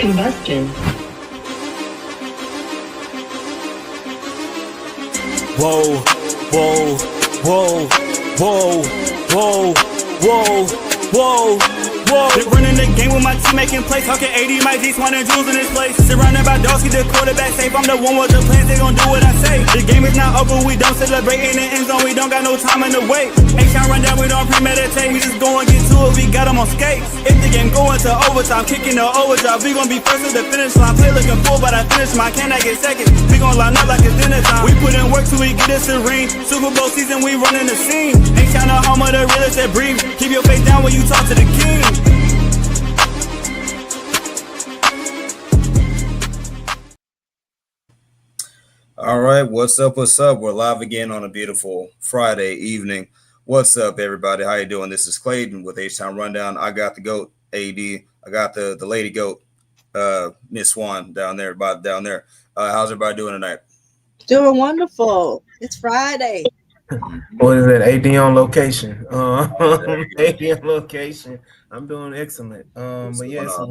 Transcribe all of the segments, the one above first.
Combustion. Whoa, whoa, whoa, whoa, whoa, whoa, whoa, whoa. Been running the game with my team making plays. Talking 80, my G's, one and jewels in this place. Surrounded by dogs, get the quarterback safe. I'm the one with the plans, they gon' do what I say. The game is not over, we don't celebrate in the end zone. We don't got no time in the wait. H-Town run down, we don't premeditate. We just go and get to it, we got them on skates. If the game going to overtime, kicking the overdrive, we gon' be first at the finish line. Play looking full, but I finish mine. Can I get seconds? We gon' line up like it's dinner time. We put in work till we get us a ring. Super Bowl season, we running the scene. H-Town the home of the realest that breathe. Keep your face down when you talk to the king. All right, what's up? What's up? We're live again on a beautiful Friday evening. What's up, everybody? How you doing? This is Clayton with H-Town Rundown. I got the GOAT, AD. I got the lady GOAT, Miss Swan down there. How's everybody doing tonight? Doing wonderful. It's Friday. What is that? AD on location. AD on location. I'm doing excellent. But yeah, it's a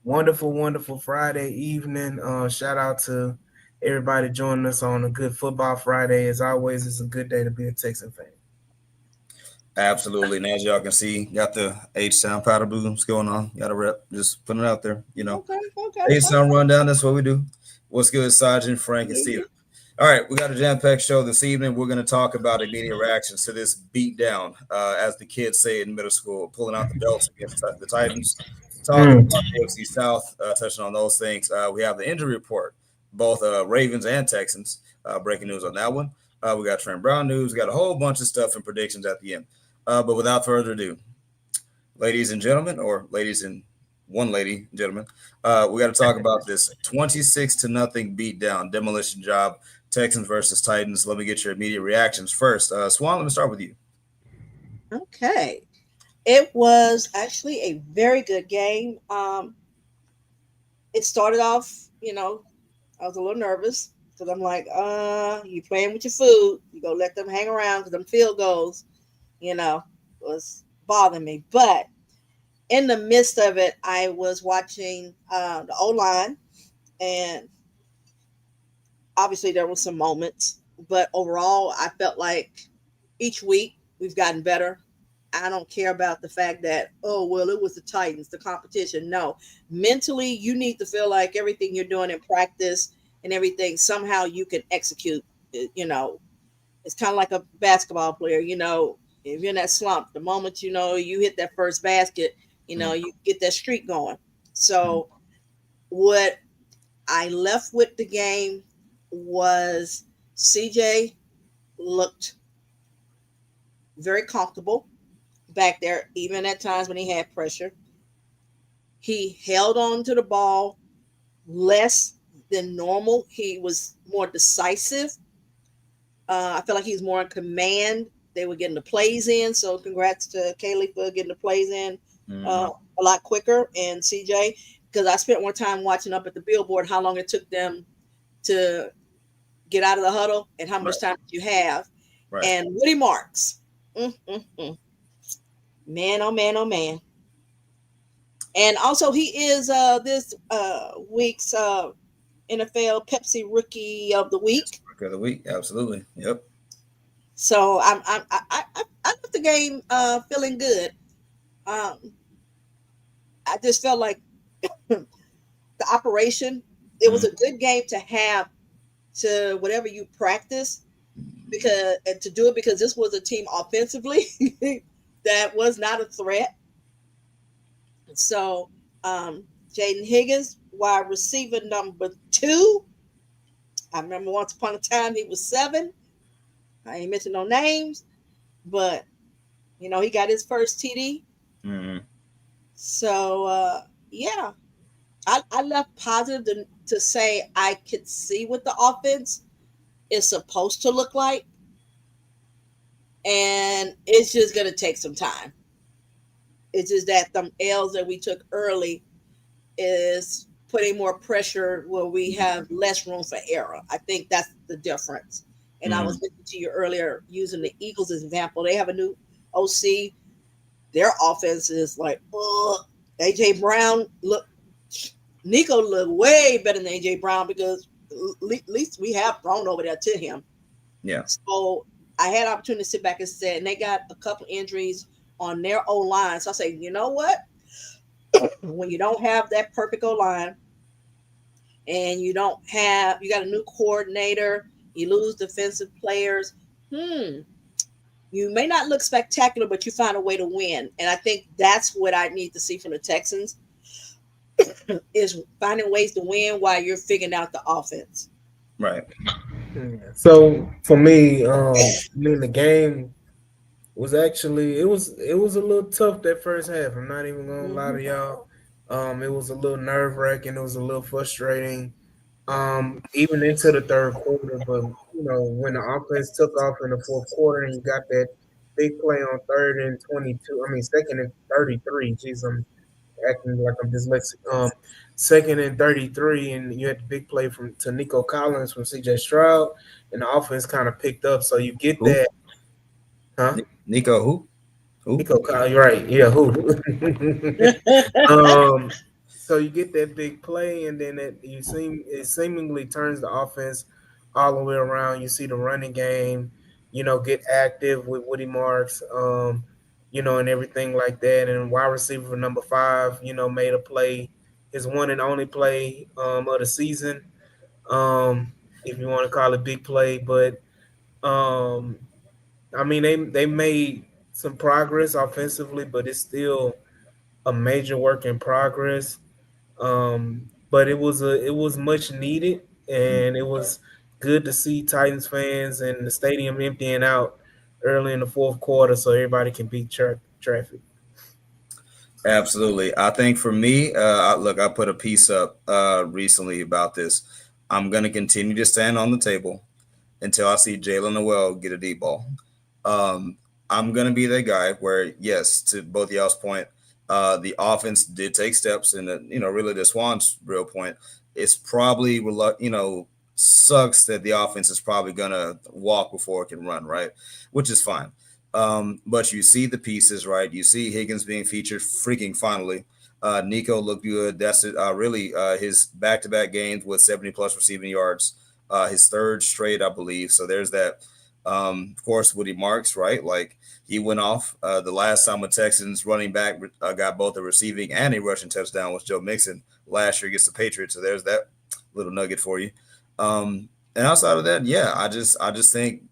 wonderful Friday evening. Shout out to everybody joining us on a good football Friday. As always, it's a good day to be a Texan fan. Absolutely. And as y'all can see, got the H-Town powder blooms going on. Got a rep. Just putting it out there, you know. Okay. H-Town Rundown, that's what we do. What's good, Sergeant, Frank, and Steve? All right, we got a jam-packed show this evening. We're going to talk about immediate reactions to this beatdown, as the kids say in middle school, pulling out the belts against the Titans. Talking about the AFC South, touching on those things. We have the injury report, both Ravens and Texans. Breaking news on that one. We got Trent Brown news. We got a whole bunch of stuff and predictions at the end. But without further ado, ladies and gentlemen, or ladies and one lady, gentlemen, we got to talk about this 26-0 beatdown, demolition job, Texans versus Titans. Let me get your immediate reactions first. Swan, let me start with you. Okay. It was actually a very good game. It started off, I was a little nervous because I'm like, you playing with your food. You go let them hang around because them field goals, was bothering me. But in the midst of it, I was watching the O-line, and obviously there were some moments, but overall I felt like each week we've gotten better. I don't care about the fact that, it was the Titans, the competition. No, mentally you need to feel like everything you're doing in practice and everything, somehow you can execute. It's kind of like a basketball player, if you're in that slump, the moment, you hit that first basket, you get that streak going. So what I left with the game was CJ looked very comfortable back there, even at times when he had pressure. He held on to the ball less than normal. He was more decisive. I feel like he's more in command. They were getting the plays in, so congrats to Kaylee for getting the plays in a lot quicker, and CJ, because I spent more time watching up at the billboard how long it took them to get out of the huddle and how much time you have. Right. And Woody Marks. Man, oh man. And also he is this week's NFL Pepsi Rookie of the Week. Rookie of the Week, absolutely. Yep. So I left the game feeling good. I just felt like the operation, it was a good game to have to whatever you practice, because this was a team offensively that was not a threat. So Jaden Higgins, wide receiver number 2. I remember once upon a time he was 7. I ain't mentioning no names, but he got his first TD. So I left positive to say I could see what the offense is supposed to look like, and it's just going to take some time. It's just that the L's that we took early is putting more pressure where we have less room for error. I think that's the difference. And I was listening to you earlier using the Eagles as an example. They have a new OC. Their offense is like, A.J. Brown, look, Nico looked way better than AJ Brown because at least we have thrown over there to him. Yeah. So I had opportunity to sit back and say, and they got a couple injuries on their O line. So I say, you know what? When you don't have that perfect O line, and you got a new coordinator, you lose defensive players. You may not look spectacular, but you find a way to win. And I think that's what I need to see from the Texans is finding ways to win while you're figuring out the offense. Right. So for me, the game was actually it was a little tough that first half. I'm not even gonna lie Mm-hmm. to y'all. It was a little nerve wracking. It was a little frustrating. Even into the third quarter, but when the offense took off in the fourth quarter and you got that big play on 3rd and 22, I mean 2nd and 33. Jeez, I'm acting like I'm dyslexic. 2nd and 33, and you had the big play from to Nico Collins from CJ Stroud, and the offense kind of picked up. So you get Who? that, huh? Nico who? Who? Nico Collins, you're right. Yeah, who? So you get that big play, and then it seemingly turns the offense all the way around. You see the running game, get active with Woody Marks, and everything like that. And wide receiver number 5, made a play, his one and only play of the season, if you want to call it big play. But um, I mean, they made some progress offensively, but it's still a major work in progress. But it was much needed, and it was good to see Titans fans and the stadium emptying out early in the fourth quarter, so everybody can beat traffic. Absolutely. I think for me, look, I put a piece up recently about this. I'm going to continue to stand on the table until I see Jalen Noel get a deep ball. Um, I'm going to be that guy where, yes, to both y'all's point, the offense did take steps, and really the Swans' real point, it's probably sucks that the offense is probably going to walk before it can run, right? Which is fine. But you see the pieces, right? You see Higgins being featured freaking finally. Nico looked good. That's it. Really, his back-to-back games with 70 plus receiving yards, his third straight, I believe. So there's that. Of course, Woody Marks, right? Like he went off. The last time a Texans running back got both a receiving and a rushing touchdown was Joe Mixon last year against the Patriots. So there's that little nugget for you. And outside of that, yeah, I just think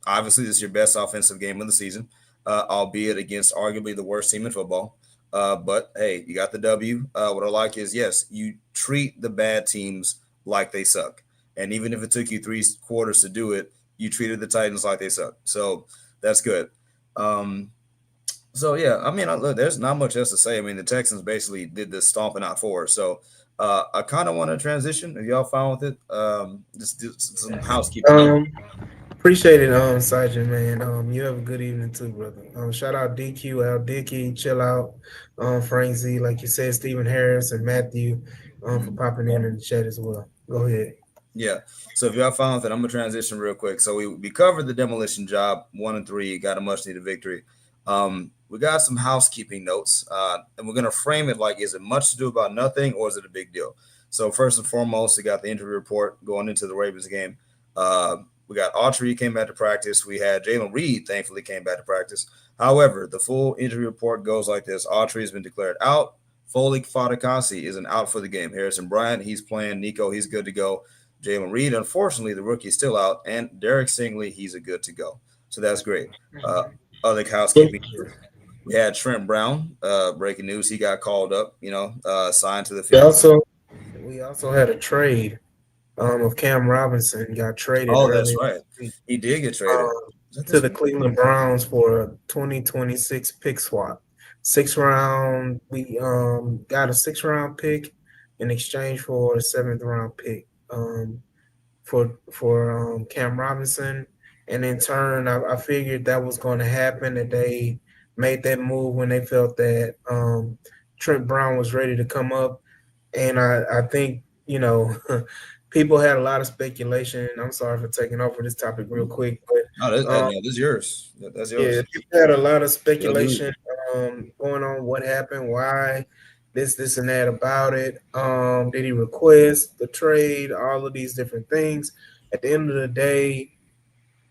obviously this is your best offensive game of the season, albeit against arguably the worst team in football. But hey, you got the W. What I like is, yes, you treat the bad teams like they suck. And even if it took you 3 quarters to do it, you treated the Titans like they suck. So that's good. Um, so yeah, I mean, look, there's not much else to say. I mean, the Texans basically did this stomping out for us. So I kind of want to transition. If y'all fine with it, just do some housekeeping. Appreciate it, Sergeant, man. You have a good evening too, brother. Shout out DQ, Al Dickey, chill out, Frank Z, like you said, Stephen Harris and Matthew, for popping in the chat as well. Go ahead. Yeah. So if y'all found that, I'm gonna transition real quick. So we covered the demolition job 1 and 3, got a much needed victory. We got some housekeeping notes, and we're gonna frame it like: is it much to do about nothing, or is it a big deal? So first and foremost, we got the injury report going into the Ravens game. We got Autry came back to practice. We had Jalen Reed, thankfully, came back to practice. However, the full injury report goes like this: Autry has been declared out. Foley Fadakasi isn't out for the game. Harrison Bryant, he's playing. Nico, he's good to go. Jalen Reed, unfortunately, the rookie is still out, and Derek Stingley, he's a good to go. So that's great. Other housekeeping, we had Trent Brown. Breaking news, he got called up. Signed to the We field. also had a trade of Cam Robinson got traded Oh, that's earlier right. this week, He did get traded. to the Cleveland Browns for a 2026 pick swap. 6th round, we got a 6th round pick in exchange for a 7th round pick. For Cam Robinson, and in turn, I figured that was going to happen. That they made that move when they felt that Trent Brown was ready to come up, and I think people had a lot of speculation. I'm sorry for taking over this topic real quick, but No, this is yours. That's yeah, yours. people had a lot of Yo, dude. speculation going on. What happened? Why? this, and that about it. Did he request the trade? All of these different things. At the end of the day,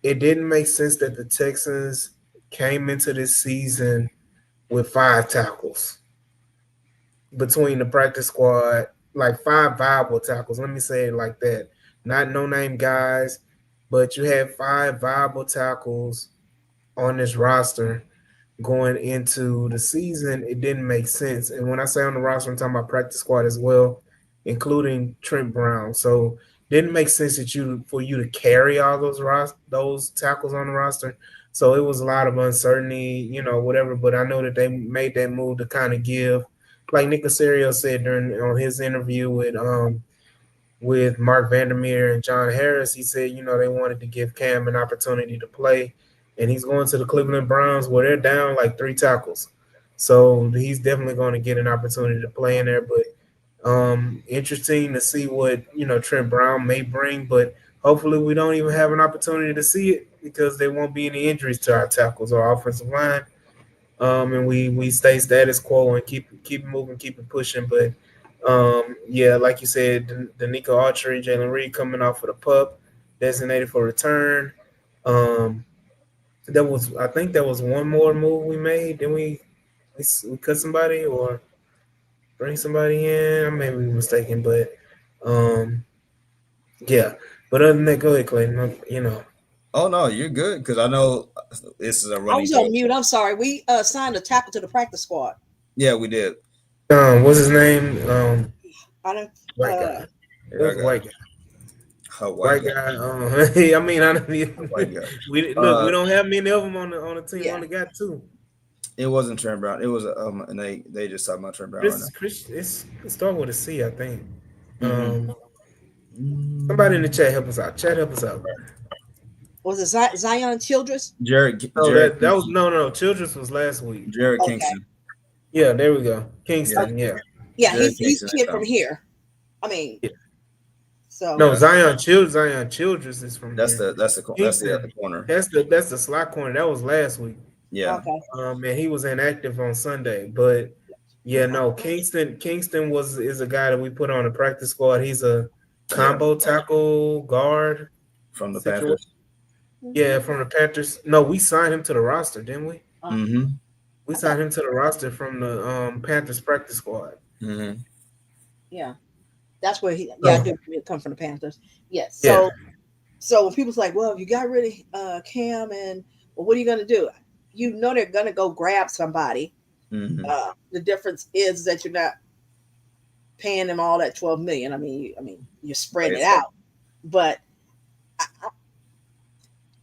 it didn't make sense that the Texans came into this season with 5 tackles between the practice squad, like 5 viable tackles. Let me say it like that. Not no name guys, but you had 5 viable tackles on this roster going into the season. It didn't make sense. And when I say on the roster, I'm talking about practice squad as well, including Trent Brown. So didn't make sense for you to carry all those tackles on the roster. So it was a lot of uncertainty, whatever. But I know that they made that move to kind of give, like Nick Casario said on his interview with Mark Vandermeer and John Harris. He said, they wanted to give Cam an opportunity to play, and he's going to the Cleveland Browns where they're down like 3 tackles. So he's definitely going to get an opportunity to play in there. But interesting to see what Trent Brown may bring, but hopefully we don't even have an opportunity to see it because there won't be any injuries to our tackles or offensive line. And we stay status quo and keep moving, keep it pushing. But yeah, like you said, the Nico Autry, Jalen Reed coming off of the pup, designated for return. I think that was one more move we made. Then we cut somebody or bring somebody in. I may be mistaken, but yeah. But other than that, go ahead, Clayton. Oh no, you're good because I know this is a running. I was on mute. I'm sorry. We signed a tackle to the practice squad. Yeah, we did. What's his name? I don't. White guy. It was white guy. White guy. I mean, white guy. we don't have many of them on the team. Yeah. Only got 2. It wasn't Trent Brown. It was and they just talking about Trent Brown. It's start with a C, I think. Somebody in the chat help us out. Chat help us out. Was it Zion Childress? Jared. That was no. Childress was last week. Jared Kingston. Yeah, there we go. Kingston. Yeah. Yeah, he's kid from here. I mean. Yeah. So no, Zion Childress is from that's here. That's the other corner. That's the slot corner. That was last week. Yeah. Okay. And he was inactive on Sunday, but yeah, no. Kingston is a guy that we put on the practice squad. He's a combo tackle guard from the Panthers. Yeah, from the Panthers. No, we signed him to the roster, didn't we? Mm-hmm. We signed him to the roster from the Panthers practice squad. Mm-hmm. Yeah, that's where he. Yeah, I did come from the Panthers. Yes. So when people's like, "Well, you got rid of Cam, and what are you going to do?" They're going to go grab somebody. Mm-hmm. The difference is that you're not paying them all that $12 million. I mean, you're spreading it out, but.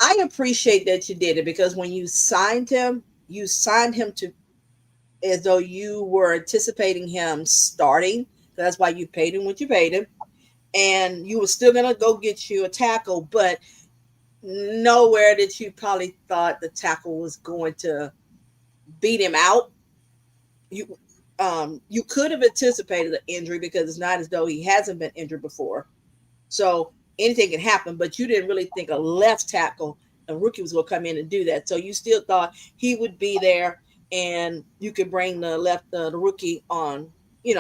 I appreciate that you did it because when you signed him to as though you were anticipating him starting. That's why you paid him what you paid him. And you were still going to go get you a tackle, but nowhere that you probably thought the tackle was going to beat him out. You could have anticipated an injury because it's not as though he hasn't been injured before. So anything can happen, but you didn't really think a left tackle, a rookie, was going to come in and do that. So you still thought he would be there and you could bring the rookie on,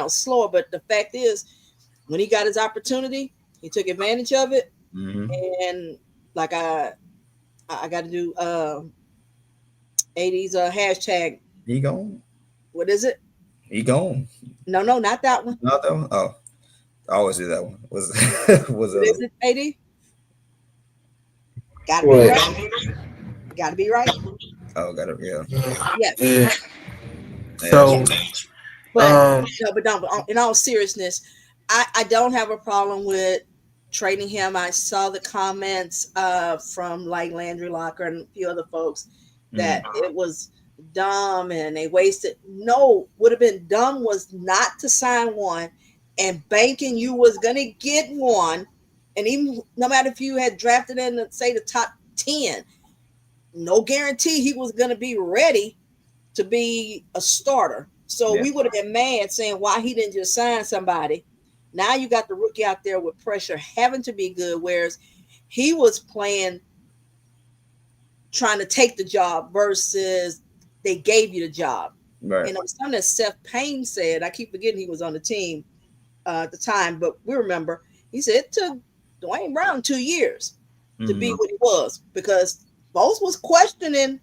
slower. But the fact is, when he got his opportunity, he took advantage of it. Mm-hmm. And like I got to do AD's hashtag. He gone. What is it? He gone. No, not that one. Not that one. Oh. I always do that one. Was is it AD? Gotta be right. Gotta be right. Oh, got it. Yeah. Yes. Yeah. So, but in all seriousness, I don't have a problem with trading him. I saw the comments from like Landry Locker and a few other folks that it was dumb and they wasted. No, would have been dumb was not to sign one and banking you was going to get one. And even no matter if you had drafted in, say, the top 10, no guarantee he was going to be ready to be a starter. So we would have been mad saying why he didn't just sign somebody. Now you got the rookie out there with pressure having to be good, whereas he was playing trying to take the job versus they gave you the job. Right. Something that Seth Payne said. I keep forgetting he was on the team at the time, but we remember he said it took Dwayne Brown 2 years to be what he was because both was questioning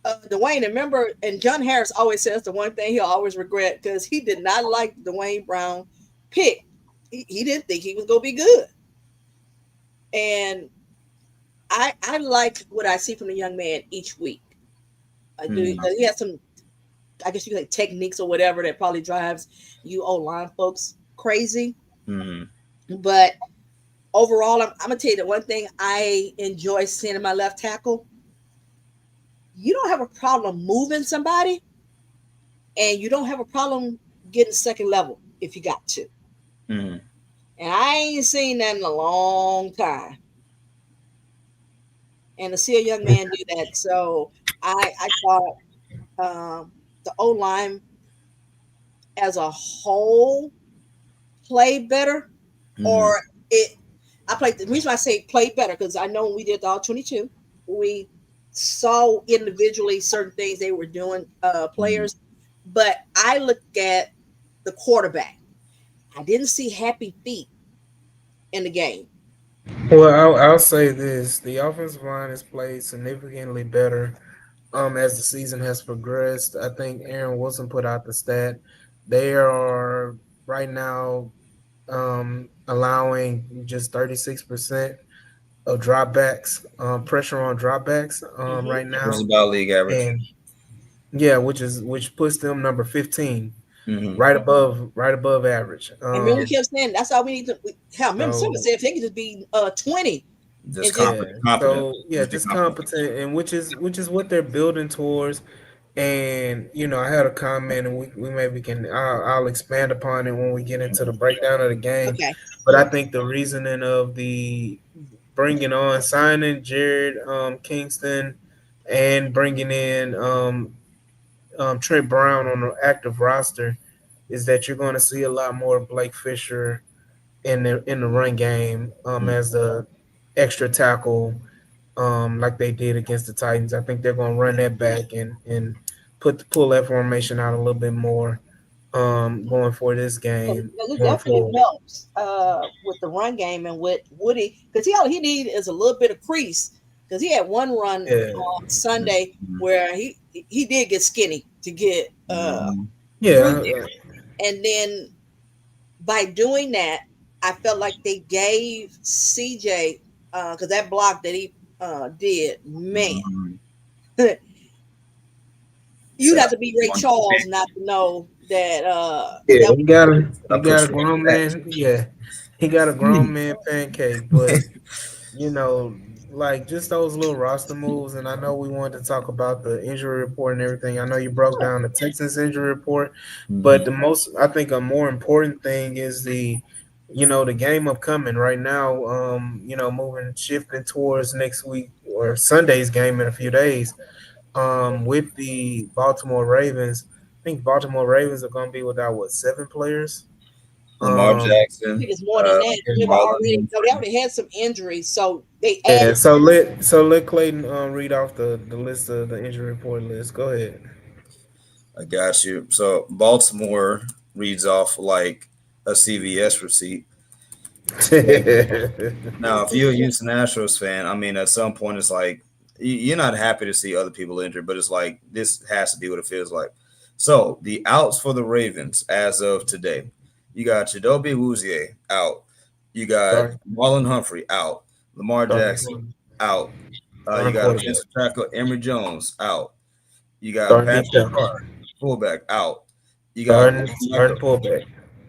Dwayne. And remember, and John Harris always says the one thing he'll always regret because he did not like the Dwayne Brown pick. He didn't think he was going to be good. And I like what I see from the young man each week. I do. He has some, I guess you could say, techniques or whatever that probably drives you old line folks crazy. But overall, I'm gonna tell you the one thing I enjoy seeing in my left tackle. You don't have a problem moving somebody, and you don't have a problem getting second level if you got to. And I ain't seen that in a long time. And to see a young man do that, so I thought the O line as a whole played better, or it. I played the reason I say played better because I know when we did the all 22, we saw individually certain things they were doing, players, but I looked at the quarterback. I didn't see happy feet in the game. Well, I'll say this: the offensive line has played significantly better as the season has progressed. I think Aaron Wilson put out the stat. They are right now allowing just 36% of dropbacks, pressure on dropbacks right Which is now, about league average. and yeah, which puts them number 15, Mm-hmm. right above average. And remember, we kept saying that's all we need to. Hell, remember, someone So said if they could just be 20 Just and just yeah, competent. so yeah, Just be just competent. competent, and which is what they're building towards. And I had a comment, and we maybe can I'll expand upon it when we get into the breakdown of the game. okay. But I think the reasoning of the bringing on signing Jared Kingston and bringing in Trent Brown on the active roster is that you're going to see a lot more Blake Fisher in the run game as the extra tackle like they did against the Titans. I think they're going to run that back and pull that formation out a little bit more going for this game It going definitely forward. helps with the run game and with Woody because all he need is a little bit of crease because he had one run Yeah, on Sunday where he did get skinny to get through yeah, there, and then by doing that, I felt like they gave CJ because that block that he did, man, you'd have So, to be Ray Charles not to know that yeah. that He got a I he got push a you grown back. man. Yeah, he got a grown man pancake, but you know, like just those little roster moves. And I know we wanted to talk about the injury report and everything. I know you broke down the Texans injury report, but I think, a more important thing is the game upcoming right now. Shifting towards next week or Sunday's game in a few days. With the Baltimore Ravens, I think Baltimore Ravens are going to be without what, 7 players. Lamar I Jackson, think it's more than that. Remember, Marlon they Humphrey. already had some injuries, so they Yeah, added. so let Clayton read off the list of the injury report list. Go ahead. I got you. So Baltimore reads off like a CVS receipt. Now, if you're a Houston Astros fan, I mean, at some point, it's like you're not happy to see other people injured, but it's like this has to be what it feels like. So the outs for the Ravens as of today, you got Chidobe Wuzie out, you got Sorry, Marlon Humphrey out, Lamar Jackson starting out, you starting got quarterback, offensive tackle Emory Jones out, you got starting deep Patrick tackle, Carr fullback out, you got starting linebacker fullback.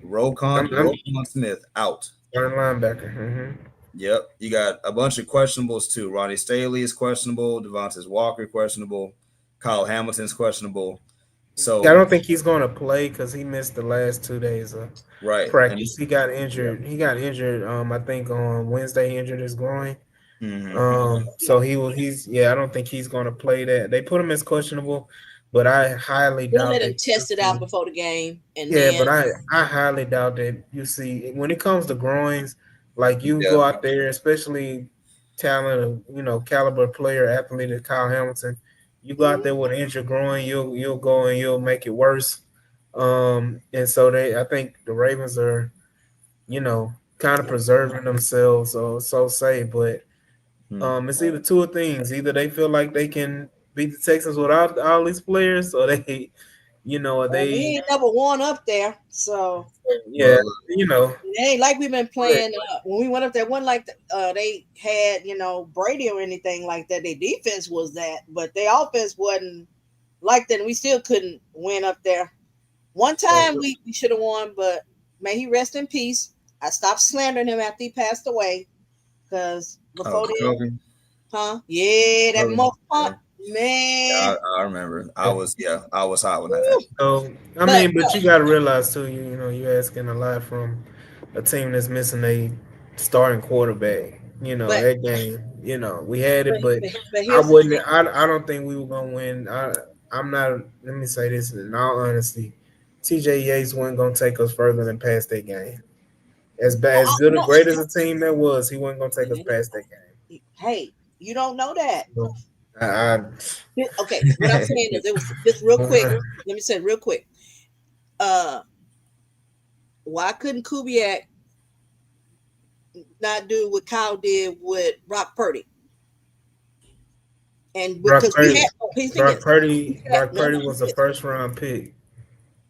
I'm Roquan Smith out. starting linebacker. Yep, you got a bunch of questionables too. Ronnie Staley is questionable. Devontae Walker questionable. Kyle Hamilton's questionable. I So don't think he's going to play because he missed the last 2 days of right, and practice. He got yeah, injured. He got injured. I think on Wednesday he injured his groin. hmm So he's yeah. I don't think he's going to play that. They put him as questionable, but I highly They'll doubt let him that you test it out see. before the game, and Yeah, then but I highly doubt that you see when it comes to groins, like you yeah, go out there, especially talent of caliber player athlete at Kyle Hamilton. You go out there with an injury growing, you'll go and you'll make it worse. And so I think the Ravens are, kind of preserving themselves, or so say. But it's either two of things: either they feel like they can beat the Texans without all these players, or they, We ain't never won up there, so yeah, Well, it ain't like we've been playing. When we went up there, wasn't like they had Brady or anything like that. Their defense was that, but their offense wasn't like that. And we still couldn't win up there. One time we should have won, but may he rest in peace. I stopped slandering him after he passed away because before then, yeah, that muff punt, man. Yeah, I remember. I was hot when that happened. So but you got to realize too, you're asking a lot from a team that's missing a starting quarterback. That game, we had it, but I here's the wouldn't. thing. I don't think we were gonna win. I'm not. Let me say this in all honesty. TJ Yates wasn't gonna take us further than past that game. As bad, as good, great as a team that was, he wasn't gonna take us past that game. Hey, you don't know that. So, I, Okay, what I'm saying is, it was just real quick. Let me say it real quick. Why couldn't Kubiak not do what Kyle did with Brock Purdy? And because Brock Purdy was a first round pick.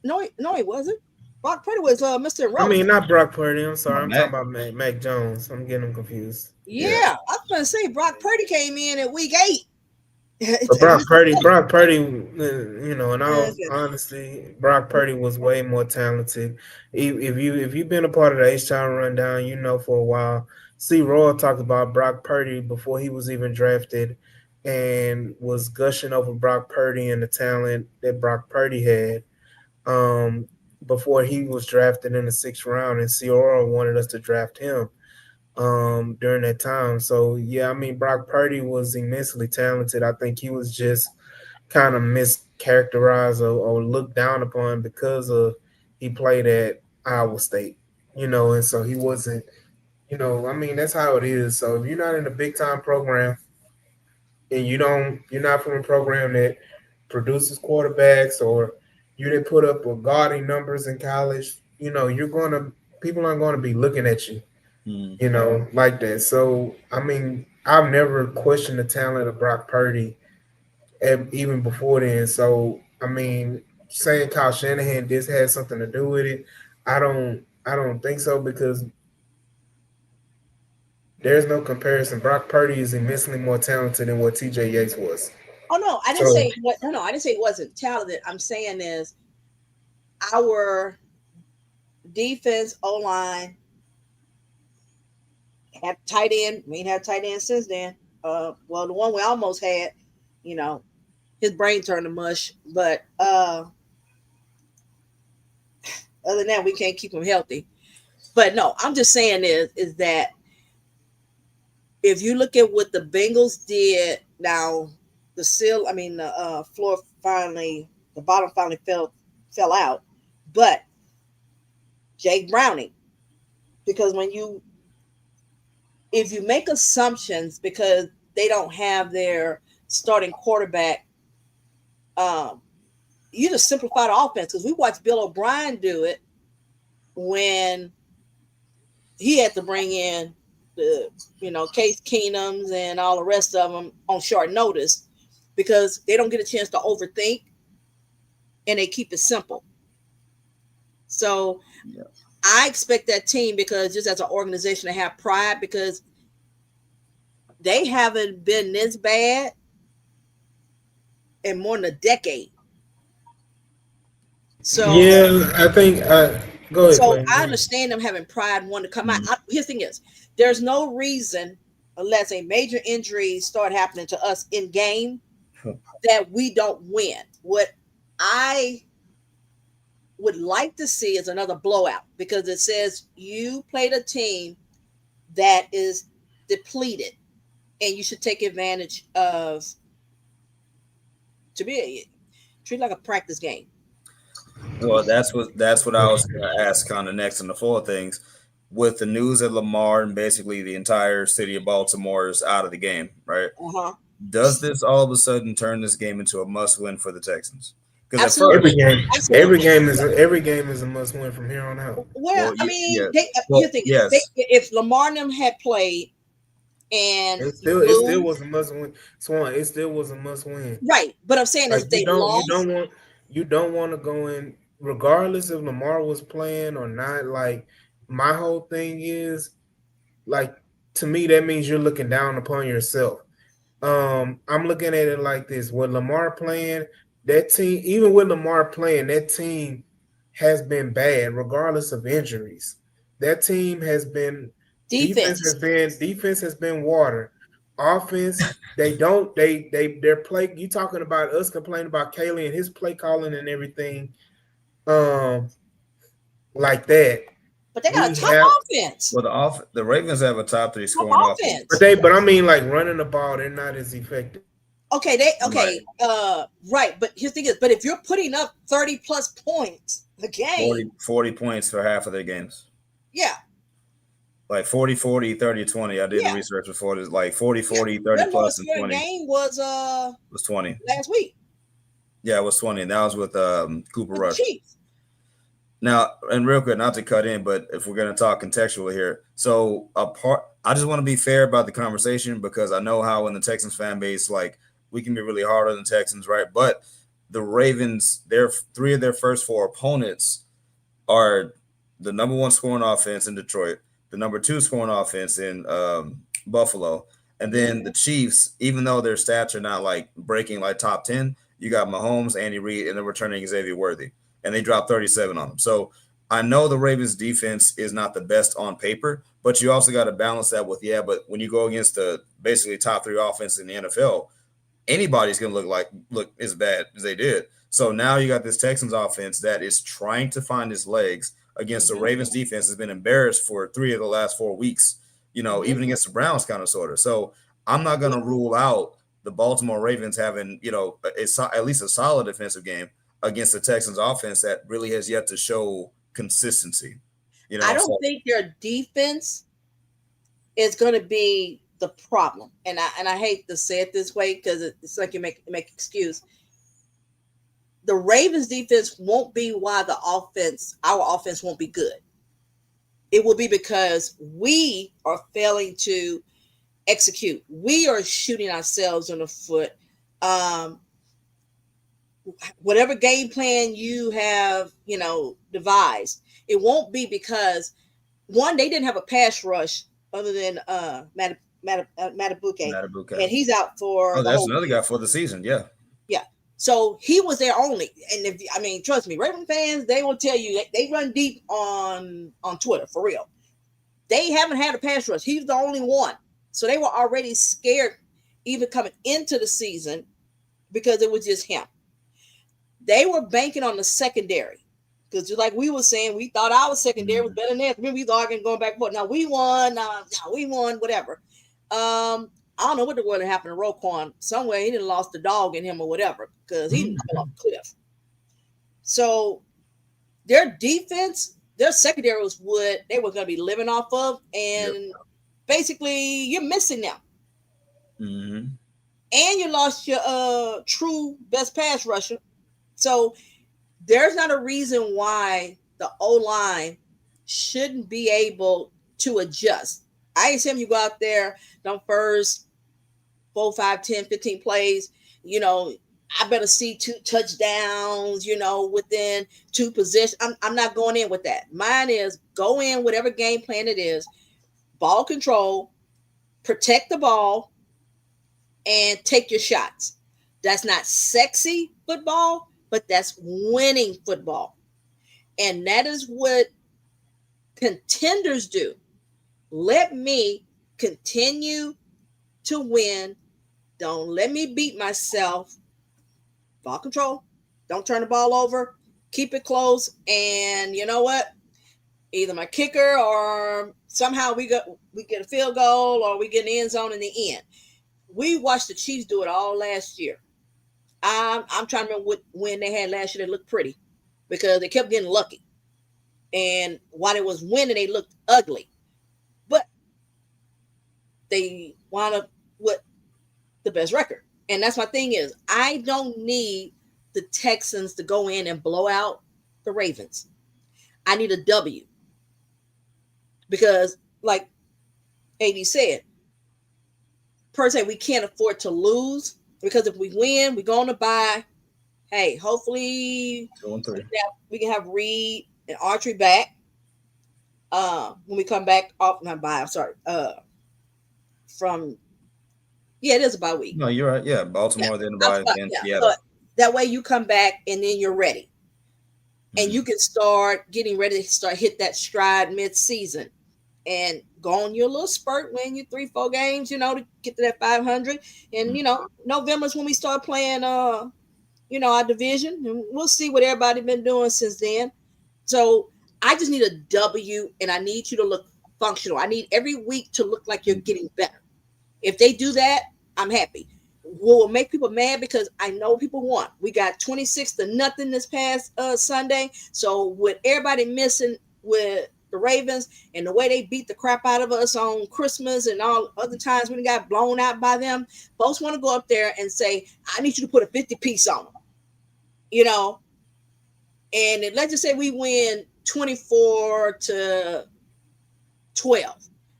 No, he wasn't. Brock Purdy was Mr. Irrelevant. I mean, not Brock Purdy. I'm sorry. I'm talking about Mac Jones. I'm getting him confused. Yeah, I was going to say Brock Purdy came in at week 8. But Brock Purdy, in all honesty, Brock Purdy was way more talented. If you've been a part of the H-Town rundown, for a while. See, Roy talked about Brock Purdy before he was even drafted, and was gushing over Brock Purdy and the talent that Brock Purdy had. Before he was drafted in the 6th round, and Ciora wanted us to draft him during that time. So yeah, I mean, Brock Purdy was immensely talented. I think he was just kind of mischaracterized or looked down upon because of he played at Iowa State, and so he wasn't, I mean, that's how it is. So if you're not in a big time program and you're not from a program that produces quarterbacks, or you didn't put up gaudy numbers in college, people aren't going to be looking at you, like that. So, I mean, I've never questioned the talent of Brock Purdy, even before then. So, I mean, saying Kyle Shanahan this had something to do with it, I don't think so, because there's no comparison. Brock Purdy is immensely more talented than what TJ Yates was. Oh no, I didn't say what. No, I didn't say it wasn't talented. I'm saying is our defense, O-line, had tight end. We ain't had tight end since then. Well, the one we almost had, his brain turned to mush. But other than that, we can't keep him healthy. But no, I'm just saying is that if you look at what the Bengals did, now the floor finally, the bottom finally fell out. But Jake Browning, because if you make assumptions because they don't have their starting quarterback, you just simplify the offense, because we watched Bill O'Brien do it when he had to bring in the Case Keenums and all the rest of them on short notice, because they don't get a chance to overthink and they keep it simple. So I expect that team, because just as an organization, to have pride, because they haven't been this bad in more than a decade. So yeah, I think go ahead. So I understand them having pride and wanting to come out. His thing is, there's no reason, unless a major injury start happening to us in game, that we don't win. What I would like to see is another blowout, because it says you played a team that is depleted, and you should take advantage of, to be treat like a practice game. Well, that's what I was going to ask kind of next in the floor things. With the news that Lamar and basically the entire city of Baltimore is out of the game, right? Does this all of a sudden turn this game into a must-win for the Texans? Because at Absolutely. first, every game is a must win from here on out. Well, I mean, well, you think yes. if Lamar and them had played and it still was a must win. Swan, it still was a must win. Right, but I'm saying Like is they lost. you don't want to go in regardless if Lamar was playing or not. Like my whole thing is like to me that means you're looking down upon yourself. I'm looking at it like this: with Lamar playing, that team, even with Lamar playing, that team has been bad, regardless of injuries. That team has been defense has been water. Offense, their play. You talking about us complaining about Kaylee and his play calling and everything, like that. But they got a top offense. Well, the Ravens have a top 3 scoring offense. But I mean, like running the ball, they're not as effective. Okay, right. But here's the thing is, but if you're putting up 30 plus points a game, 40 points for half of their games. Yeah. Like 40, 40, 30, 20. I did the research before this. Like 40, 40, 30 plus and 20. Game was 20 last week. Yeah, it was 20. And that was with Cooper Rush. Chiefs. Now, and real quick, not to cut in, but if we're going to talk contextually here, so I just want to be fair about the conversation because I know how in the Texans fan base, like we can be really hard on the Texans, right? But the Ravens, their 3 of their first 4 opponents are the number 1 scoring offense in Detroit, the number 2 scoring offense in Buffalo, and then the Chiefs. Even though their stats are not like breaking like top 10, you got Mahomes, Andy Reid, and then returning Xavier Worthy. And they dropped 37 on them. So I know the Ravens defense is not the best on paper, but you also got to balance that with, but when you go against the basically top 3 offense in the NFL, anybody's going to look as bad as they did. So now you got this Texans offense that is trying to find its legs against the Ravens defense has been embarrassed for 3 of the last 4 weeks, even against the Browns kind of sort of. So I'm not going to rule out the Baltimore Ravens having, at least a solid defensive game against the Texans offense that really has yet to show consistency. I don't think their defense is going to be the problem. And I hate to say it this way because it's like you make excuse. The Ravens defense won't be why our offense won't be good. It will be because we are failing to execute. We are shooting ourselves in the foot. Whatever game plan you have, devised, it won't be because one, they didn't have a pass rush other than Matabuke, and he's out for. That's another guy for the season. Yeah. So he was there only, and trust me, Raven fans, they will tell you they run deep on Twitter for real. They haven't had a pass rush. He's the only one, so they were already scared even coming into the season because it was just him. They were banking on the secondary because, just like we were saying, we thought our secondary was better than theirs. Remember, we was arguing going back and forth. Now we won. Whatever. I don't know what the world happened to Roquan. Somewhere he didn't lost the dog in him or whatever because he didn't come off the cliff. So their defense, their secondary was what they were going to be living off of, and basically you're missing them. Mm-hmm. And you lost your true best pass rusher. So there's not a reason why the O-line shouldn't be able to adjust. I ain't saying you go out there, them first 4, 5, 10, 15 plays, I better see 2 touchdowns, within 2 positions. I'm not going in with that. Mine is go in whatever game plan it is, ball control, protect the ball, and take your shots. That's not sexy football, but that's winning football. And that is what contenders do. Let me continue to win. Don't let me beat myself. Ball control. Don't turn the ball over. Keep it close. And you know what? Either my kicker or somehow we get a field goal or we get an end zone in the end. We watched the Chiefs do it all last year. I'm trying to remember what win they had last year. They looked pretty because they kept getting lucky. And while it was winning, they looked ugly. But they wound up with the best record. And that's my thing is I don't need the Texans to go in and blow out the Ravens. I need a W. Because like AD said, per se, we can't afford to lose because if we win, we're going to buy. Hey, hopefully we can have Reed and Archery back. When we come back off, not bye, I'm sorry. From it is a bye week. No, you're right. Yeah, Baltimore, then bye, then Seattle. So that way you come back and then you're ready. And you can start getting ready to start hit that stride mid-season and go on your little spurt, win you 3-4 games, to get to that 500. And November's when we start playing our division, and we'll see what everybody been doing since then. So I just need a W, and I need you to look functional. I need every week to look like you're getting better. If they do that, I'm happy. Will make people mad because I know people want. We got 26-0 this past Sunday. So with everybody missing with the Ravens and the way they beat the crap out of us on Christmas and all other times when we got blown out by them, folks want to go up there and say, I need you to put a 50 piece on them. And let's just say we win 24-12.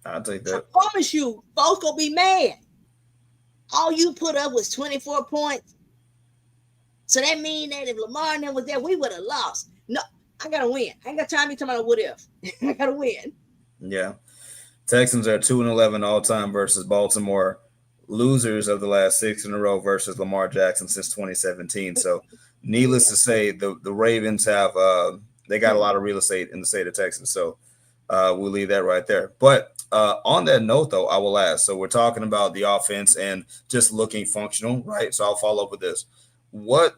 I'll take that. I promise you, folks gonna be mad. All you put up was 24 points. So that means that if Lamar and them was there, we would have lost. No, I gotta win. I ain't got time to be talking about what if. I gotta win. Yeah. Texans are 2-11 all-time versus Baltimore. Losers of the last 6 in a row versus Lamar Jackson since 2017. So needless to say, the Ravens have they got a lot of real estate in the state of Texas. So we'll leave that right there. But on that note, though, I will ask. So we're talking about the offense and just looking functional, right? So I'll follow up with this. What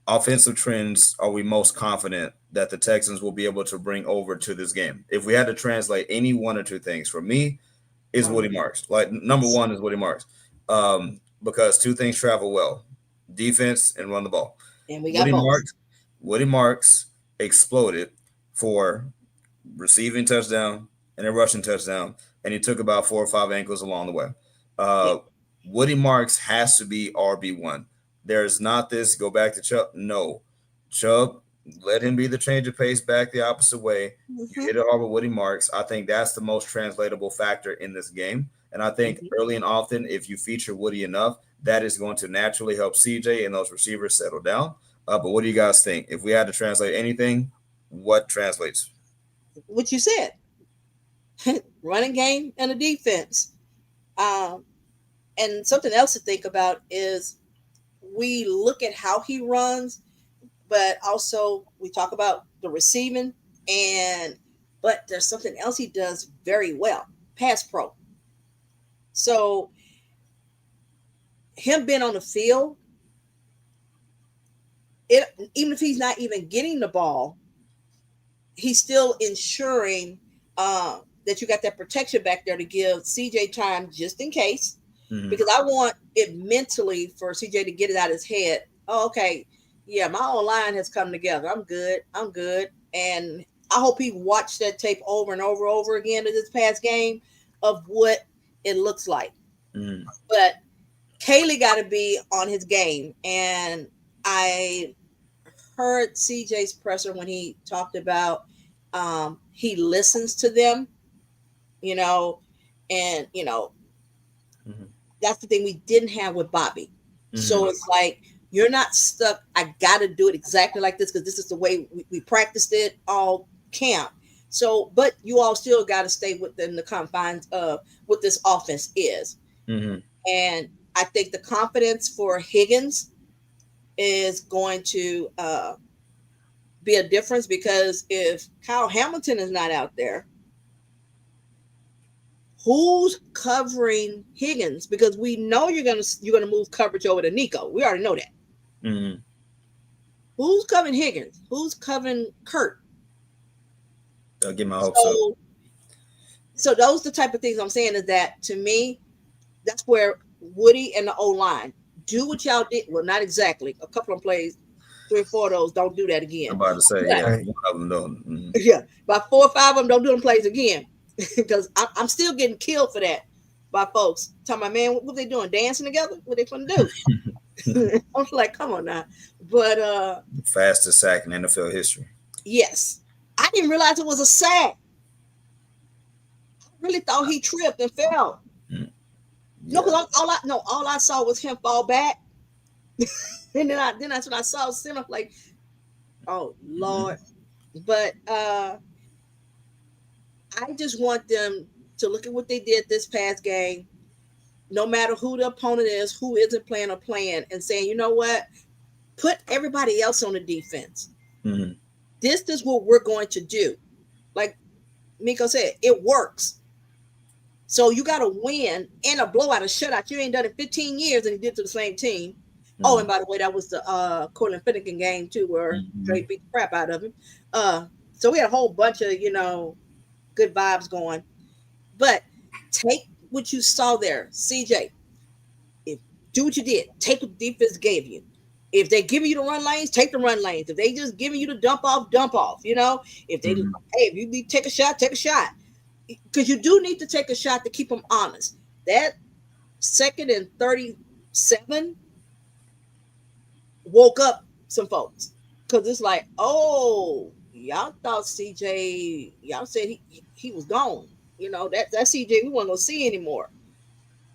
offensive trends are we most confident that the Texans will be able to bring over to this game? If we had to translate any one or two things, for me, is Woody Marks. Like, number one is Woody Marks. Because two things travel well: defense and run the ball. And we got both. Woody Marks exploded for receiving touchdown and a rushing touchdown, and he took about 4 or 5 ankles along the way. Woody Marks has to be RB1. There's not this go back to Chubb. No. Chubb, let him be the change of pace back the opposite way. You hit it hard with Woody Marks. I think that's the most translatable factor in this game. And I think early and often, if you feature Woody enough, that is going to naturally help CJ and those receivers settle down. But what do you guys think? If we had to translate anything, what translates? What you said. Running game and a defense. And something else to think about is we look at how he runs, but also we talk about the receiving, but there's something else he does very well: pass pro. So him being on the field, even if he's not even getting the ball, he's still ensuring that you got that protection back there to give CJ time just in case. Because I want it mentally for CJ to get it out of his head. Oh, okay. Yeah, my whole line has come together. I'm good. And I hope he watched that tape over and over again in this past game of what it looks like. But Kaylee got to be on his game. And I heard CJ's presser when he talked about he listens to them, and, that's the thing we didn't have with Bobby. So it's like, you're not stuck. I got to do it exactly like this because this is the way we practiced it all camp. So, but you all still got to stay within the confines of what this offense is. And I think the confidence for Higgins is going to be a difference, because if Kyle Hamilton is not out there, who's covering Higgins? Because we know you're gonna move coverage over to Nico. We already know that. Who's covering Higgins? Who's covering Kurt? I'll get my hopes up. So those are the type of things I'm saying, is that to me, that's where Woody and the O-line do what y'all did. Well, not exactly. A couple of plays, 3 or 4 of those, don't do that again. I'm about to say, one of them don't. Yeah, about 4 or 5 of them don't do them plays again. Because I'm still getting killed for that by folks. Talking about, man, what they doing? Dancing together? What they gonna do? I was like, come on now. But fastest sack in NFL history. yes, I didn't realize it was a sack. I really thought he tripped and fell. Mm, No, yeah. because all I saw was him fall back, and then that's when I saw center. Like, oh Lord. But I just want them to look at what they did this past game, no matter who the opponent is, who isn't playing or playing, and saying, you know what, put everybody else on the defense. Mm-hmm. This is what we're going to do. Like Miko said, it works. So you got to win in a blowout, a shutout. You ain't done it 15 years, and you did to the same team. Mm-hmm. Oh, and by the way, that was the Cortland Finnegan game too, where Drake beat the crap out of him. So we had a whole bunch of good vibes going. But take what you saw there, CJ. Do what you did. Take what the defense gave you. If they give you the run lanes, take the run lanes. If they just giving you the dump off, dump off. If they hey, if you need to take a shot, take a shot. Because you do need to take a shot to keep them honest. That 2nd and 37 woke up some folks. Because it's like, oh, y'all thought CJ, y'all said he was gone. That CJ we wasn't gonna see anymore.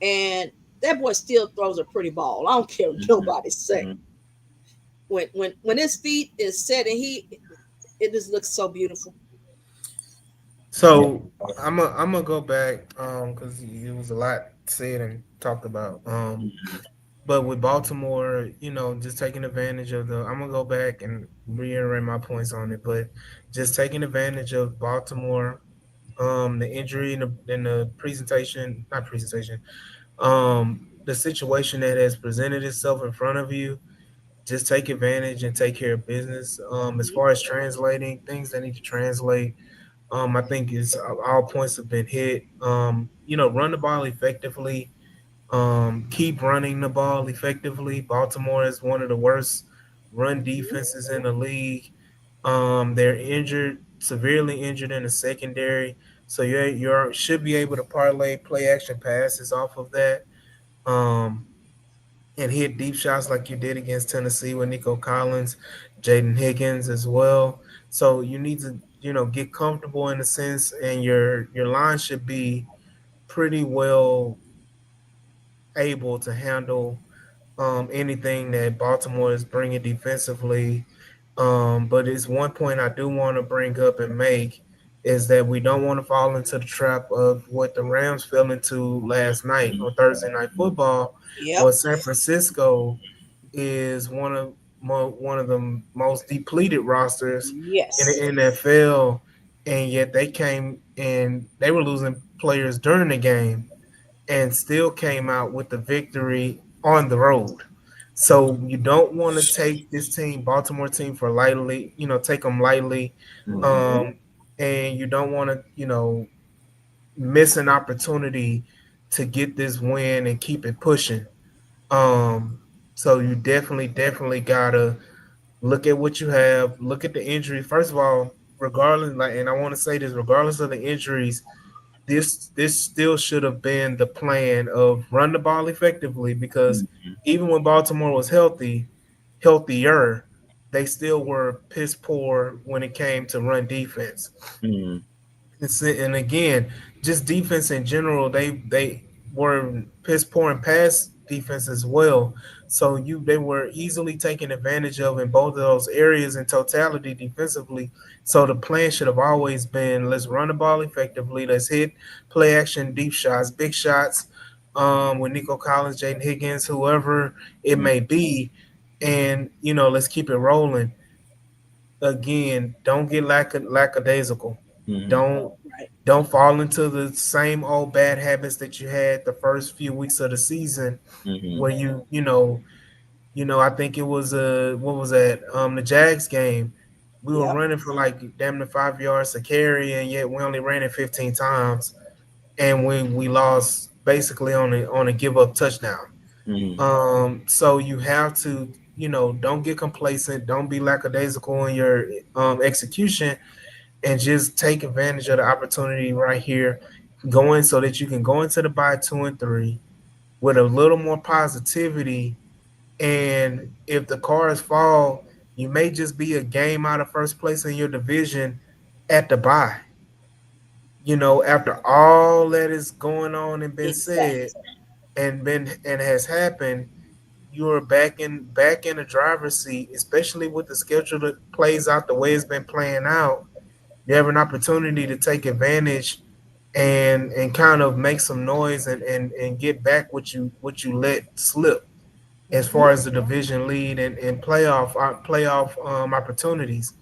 And that boy still throws a pretty ball. I don't care what nobody say. When his feet is set and it just looks so beautiful. So I'm gonna go back because it was a lot said and talked about. But with Baltimore, just taking advantage of I'm gonna go back and reiterate my points on it, but just taking advantage of Baltimore, the injury in the presentation, not presentation, the situation that has presented itself in front of you, just take advantage and take care of business. As far as translating things that need to translate, I think is all points have been hit. Run the ball effectively. Keep running the ball effectively. Baltimore is one of the worst run defenses in the league. They're injured, severely injured in the secondary. So you should be able to parlay play action passes off of that. Um, and hit deep shots like you did against Tennessee with Nico Collins, Jaden Higgins as well. So you need to, get comfortable in a sense, and your line should be pretty well able to handle anything that Baltimore is bringing defensively. But it's one point I do want to bring up and make is that we don't want to fall into the trap of what the Rams fell into last night on Thursday Night Football. Yep. Well, San Francisco is one of the most depleted rosters in Yes. the NFL, and yet they came and they were losing players during the game and still came out with the victory on the road. So you don't want to take this team, Baltimore team, for lightly. Take them lightly, and you don't want to, miss an opportunity to get this win and keep it pushing. So you definitely gotta look at what you have, look at the injury. First of all, regardless, and I want to say this, regardless of the injuries, this still should have been the plan of run the ball effectively, because even when Baltimore was healthier, they still were piss poor when it came to run defense. And again, just defense in general, they were piss poor in pass defense as well. So they were easily taken advantage of in both of those areas in totality defensively. So the plan should have always been, let's run the ball effectively, let's hit play action deep shots, big shots, with Nico Collins, Jaden Higgins, whoever it may be, and let's keep it rolling. Again, don't get lackadaisical. Don't don't fall into the same old bad habits that you had the first few weeks of the season, where I think it was what was that the Jags game. We were running for like damn near 5 yards to carry, and yet we only ran it 15 times, and we lost basically on a give up touchdown. So you have to, don't get complacent, don't be lackadaisical in your execution, and just take advantage of the opportunity right here. going so that you can go into the bye 2-3 with a little more positivity. And if the cards fall, you may just be a game out of first place in your division at the bye. After all that is going on and been said Exactly. and has happened, you are back in the driver's seat, especially with the schedule that plays out the way it's been playing out. You have an opportunity to take advantage and kind of make some noise and get back what you let slip as Mm-hmm. far as the division lead and playoff opportunities.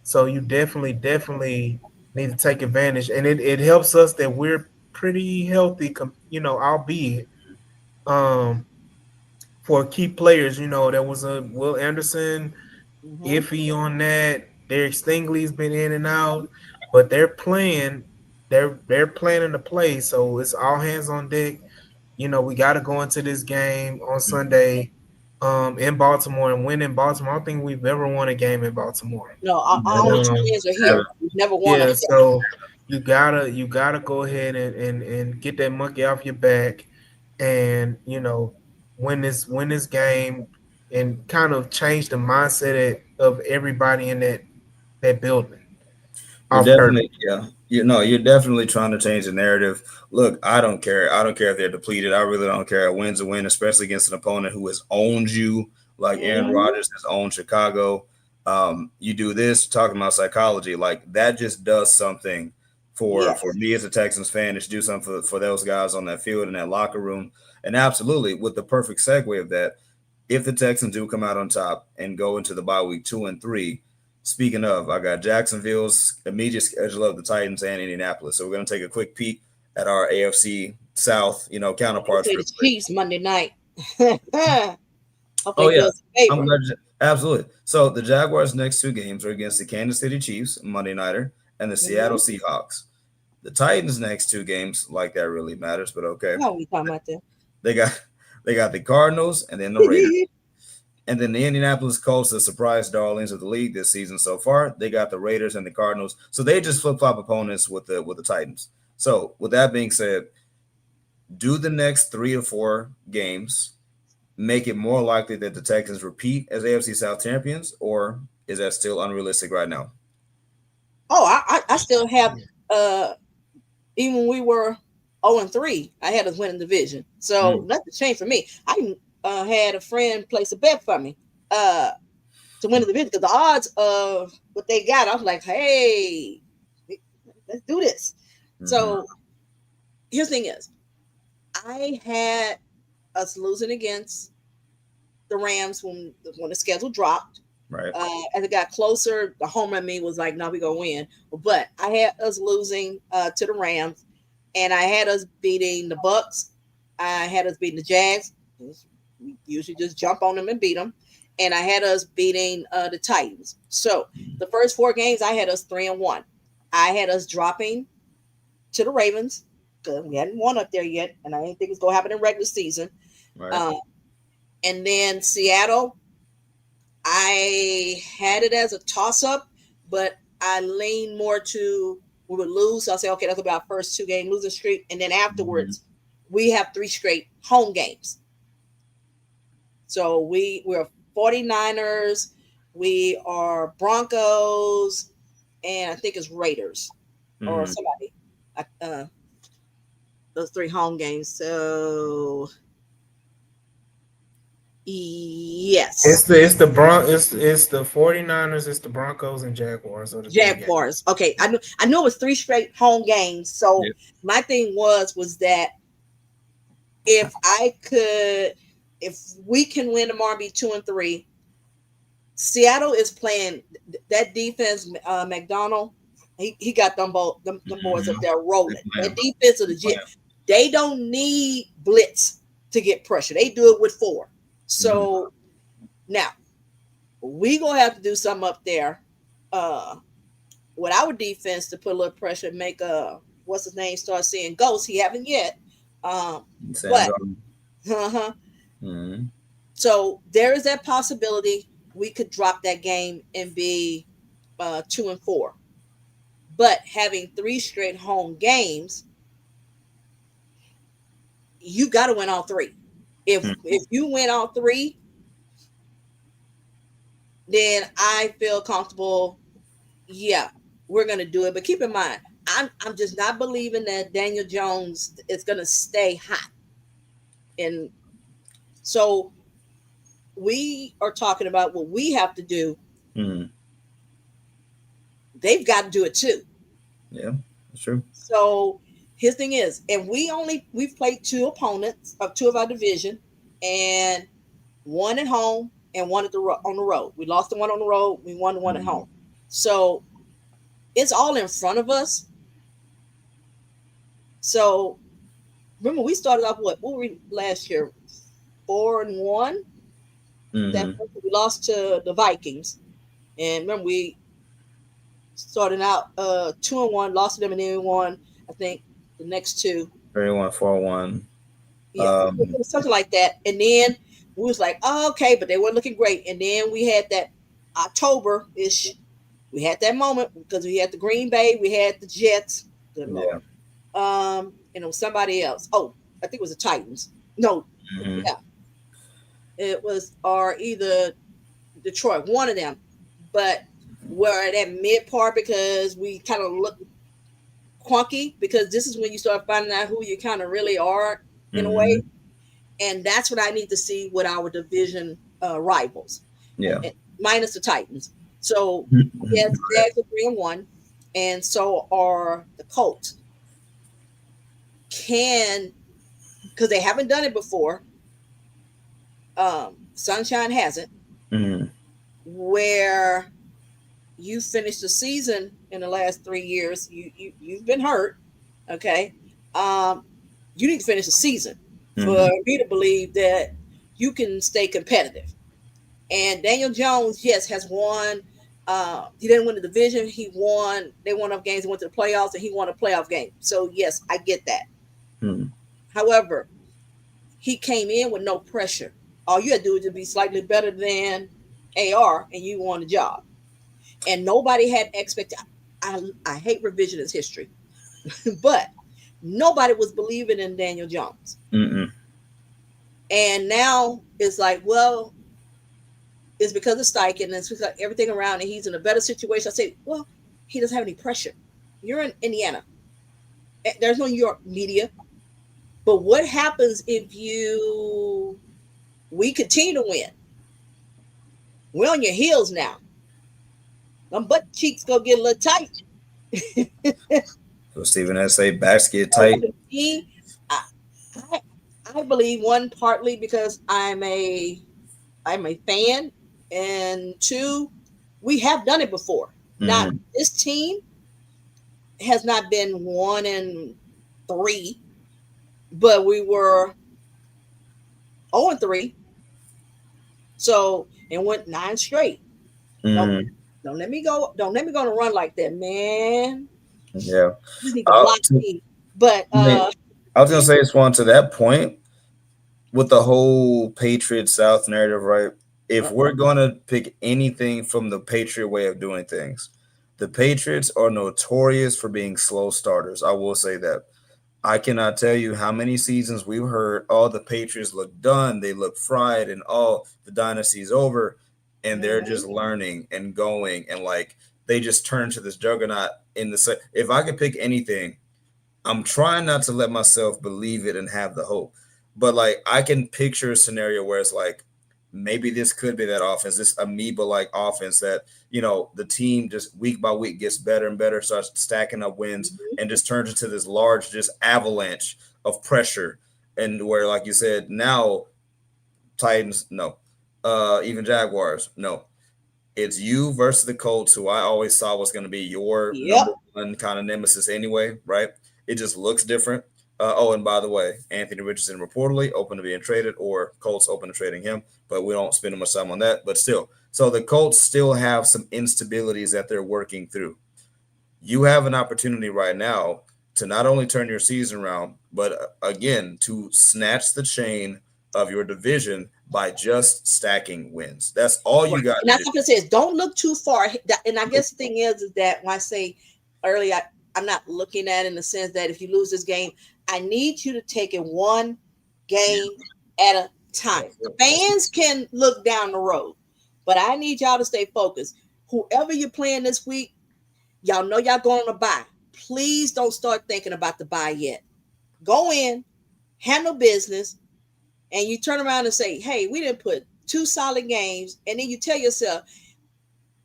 So you definitely need to take advantage, and it helps us that we're pretty healthy, albeit um, for key players. There was a Will Anderson Mm-hmm. iffy on that. Derek Stingley's been in and out, but they're playing. They're planning to play, so it's all hands on deck. We got to go into this game on Sunday in Baltimore and win in Baltimore. I don't think we've ever won a game in Baltimore. No, our only two wins are Never. here. We've never won up Yeah, there. so you gotta go ahead and get that monkey off your back and win this game and kind of change the mindset of everybody in that building You're off purpose. definitely, yeah. You're definitely trying to change the narrative. Look, I don't care. I don't care if they're depleted. I really don't care. A win's a win, especially against an opponent who has owned you, like Aaron Mm-hmm. Rodgers has owned Chicago. You do this, talking about psychology, like that just does something for Yes. me as a Texans fan. It should do something for those guys on that field in that locker room. And absolutely, with the perfect segue of that, if the Texans do come out on top and go into the bye week 2-3. Speaking of, I got Jacksonville's immediate schedule of the Titans and Indianapolis. So we're going to take a quick peek at our AFC South, They counterparts play real the quick. Chiefs Monday night. Hope Oh they do yeah, us a I'm favor. glad. Absolutely. So the Jaguars' next two games are against the Kansas City Chiefs Monday nighter and the Seattle Mm-hmm. Seahawks. The Titans' next two games, like that really matters, but okay. No, we talking about that. They got they got the Cardinals and then the Raiders. And then the Indianapolis Colts, the surprise darlings of the league this season so far, they got the Raiders and the Cardinals. So they just flip flop opponents with the Titans. So with that being said, do the next 3 or 4 games make it more likely that the Texans repeat as AFC South champions, or is that still unrealistic right now? Oh, I still have even when we were 0-3, I had us winning the division. So nothing changed for me. I had a friend place a bet for me to win the division because the odds of what they got, I was like, hey, let's do this. So here's the thing is, I had us losing against the Rams when the schedule dropped. Right. As it got closer, the home run me was like, no, we're gonna win. But I had us losing to the Rams, and I had us beating the Bucks. I had us beating the Jags. We usually just jump on them and beat them. And I had us beating the Titans. So the first 4 games, I had us 3-1. I had us dropping to the Ravens because we hadn't won up there yet, and I didn't think it's gonna happen in regular season. Right. And then Seattle, I had it as a toss-up, but I leaned more to we would lose. So I say, okay, that's about first 2-game losing streak. And then afterwards, we have 3 straight home games. So we're 49ers, we are Broncos, and I think it's Raiders or somebody. Those 3 home games. So yes. It's the 49ers, it's the Broncos and Jaguars. Or the Jaguars. Okay. I know it was 3 straight home games. So my thing was that if we can win tomorrow and be 2-3, Seattle is playing that defense, McDonald. He got them boys up there rolling. That defense is legit. They don't need blitz to get pressure. They do it with 4. So now we gonna have to do something up there with our defense to put a little pressure and make what's his name start seeing ghosts. He haven't yet. But so there is that possibility we could drop that game and be 2-4. But having 3 straight home games, you got to win all three. If you win all three, then I feel comfortable. Yeah, we're gonna do it. But keep in mind, I'm just not believing that Daniel Jones is gonna stay hot. And so we are talking about what we have to do. They've got to do it too. Yeah, that's true. So his thing is, and we've played two opponents of two of our division, and one at home and one on the road. We lost the one on the road. We won the one at home. So it's all in front of us. So remember, we started off what were we last year? 4-1. That we lost to the Vikings, and remember we started out 2-1, lost to them, and then we won. I think the next two. 31-4-1. Yeah, something like that. And then we was like, oh, okay, but they weren't looking great. And then we had that October-ish. We had that moment because we had the Green Bay, we had the Jets. Yeah. And it was somebody else. Oh, I think it was the Titans. No, yeah. It was either Detroit, one of them. But we're at that mid part because we kind of look clunky, because this is when you start finding out who you kind of really are in a way. And that's what I need to see with our division rivals. Yeah. Minus the Titans. So yes, Jags are 3-1, and so are the Colts. Because they haven't done it before. Sunshine hasn't. Where you finished the season in the last 3 years, you've been hurt. Okay. You need to finish the season for me to believe that you can stay competitive. And Daniel Jones, yes, has won. He didn't win the division. They won enough games and went to the playoffs, and he won a playoff game. So yes, I get that. However, he came in with no pressure. All you had to do was to be slightly better than AR, and you won the job. And nobody had expectations. I hate revisionist history, but nobody was believing in Daniel Jones. And now it's like, well, it's because of Steichen and it's because of everything around, and he's in a better situation. I say, well, he doesn't have any pressure. You're in Indiana. There's no New York media. But what happens if we continue to win? We're on your heels now. My butt cheeks go get a little tight. So Stephen has say backs get tight. I believe, one, partly because I'm a fan, and two, we have done it before. Not this team has not been 1-3, but we were 0-3. So, and went 9 straight. Don't let me go. Don't let me go on a run like that, man. Yeah. You need to block me. But I was gonna say, Swan, to that point, with the whole Patriot South narrative, right? If we're gonna pick anything from the Patriot way of doing things, the Patriots are notorious for being slow starters. I will say that. I cannot tell you how many seasons we've heard, oh, the Patriots look done, they look fried, and oh, the dynasty's over, and they're just learning and going, and like they just turn into this juggernaut in the. If I could pick anything, I'm trying not to let myself believe it and have the hope, but like I can picture a scenario where it's like maybe this could be that offense, this amoeba-like offense that, you know, the team just week by week gets better and better, starts stacking up wins, and just turns into this large just avalanche of pressure. And where, like you said, now Titans, no. Even Jaguars, no. It's you versus the Colts, who I always saw was going to be your number one kind of nemesis anyway, right? It just looks different. Oh, and by the way, Anthony Richardson reportedly open to being traded, or Colts open to trading him, but we don't spend much time on that. But still, so the Colts still have some instabilities that they're working through. You have an opportunity right now to not only turn your season around, but again, to snatch the chain of your division by just stacking wins. That's all you got. And that's what it says. Don't look too far. And I guess the thing is that when I say earlier, I'm not looking at it in the sense that if you lose this game, I need you to take it one game at a time. Fans can look down the road, but I need y'all to stay focused. Whoever you're playing this week, y'all know y'all going on a bye. Please don't start thinking about the bye yet. Go in, handle business, and you turn around and say, hey, we didn't put 2 solid games. And then you tell yourself,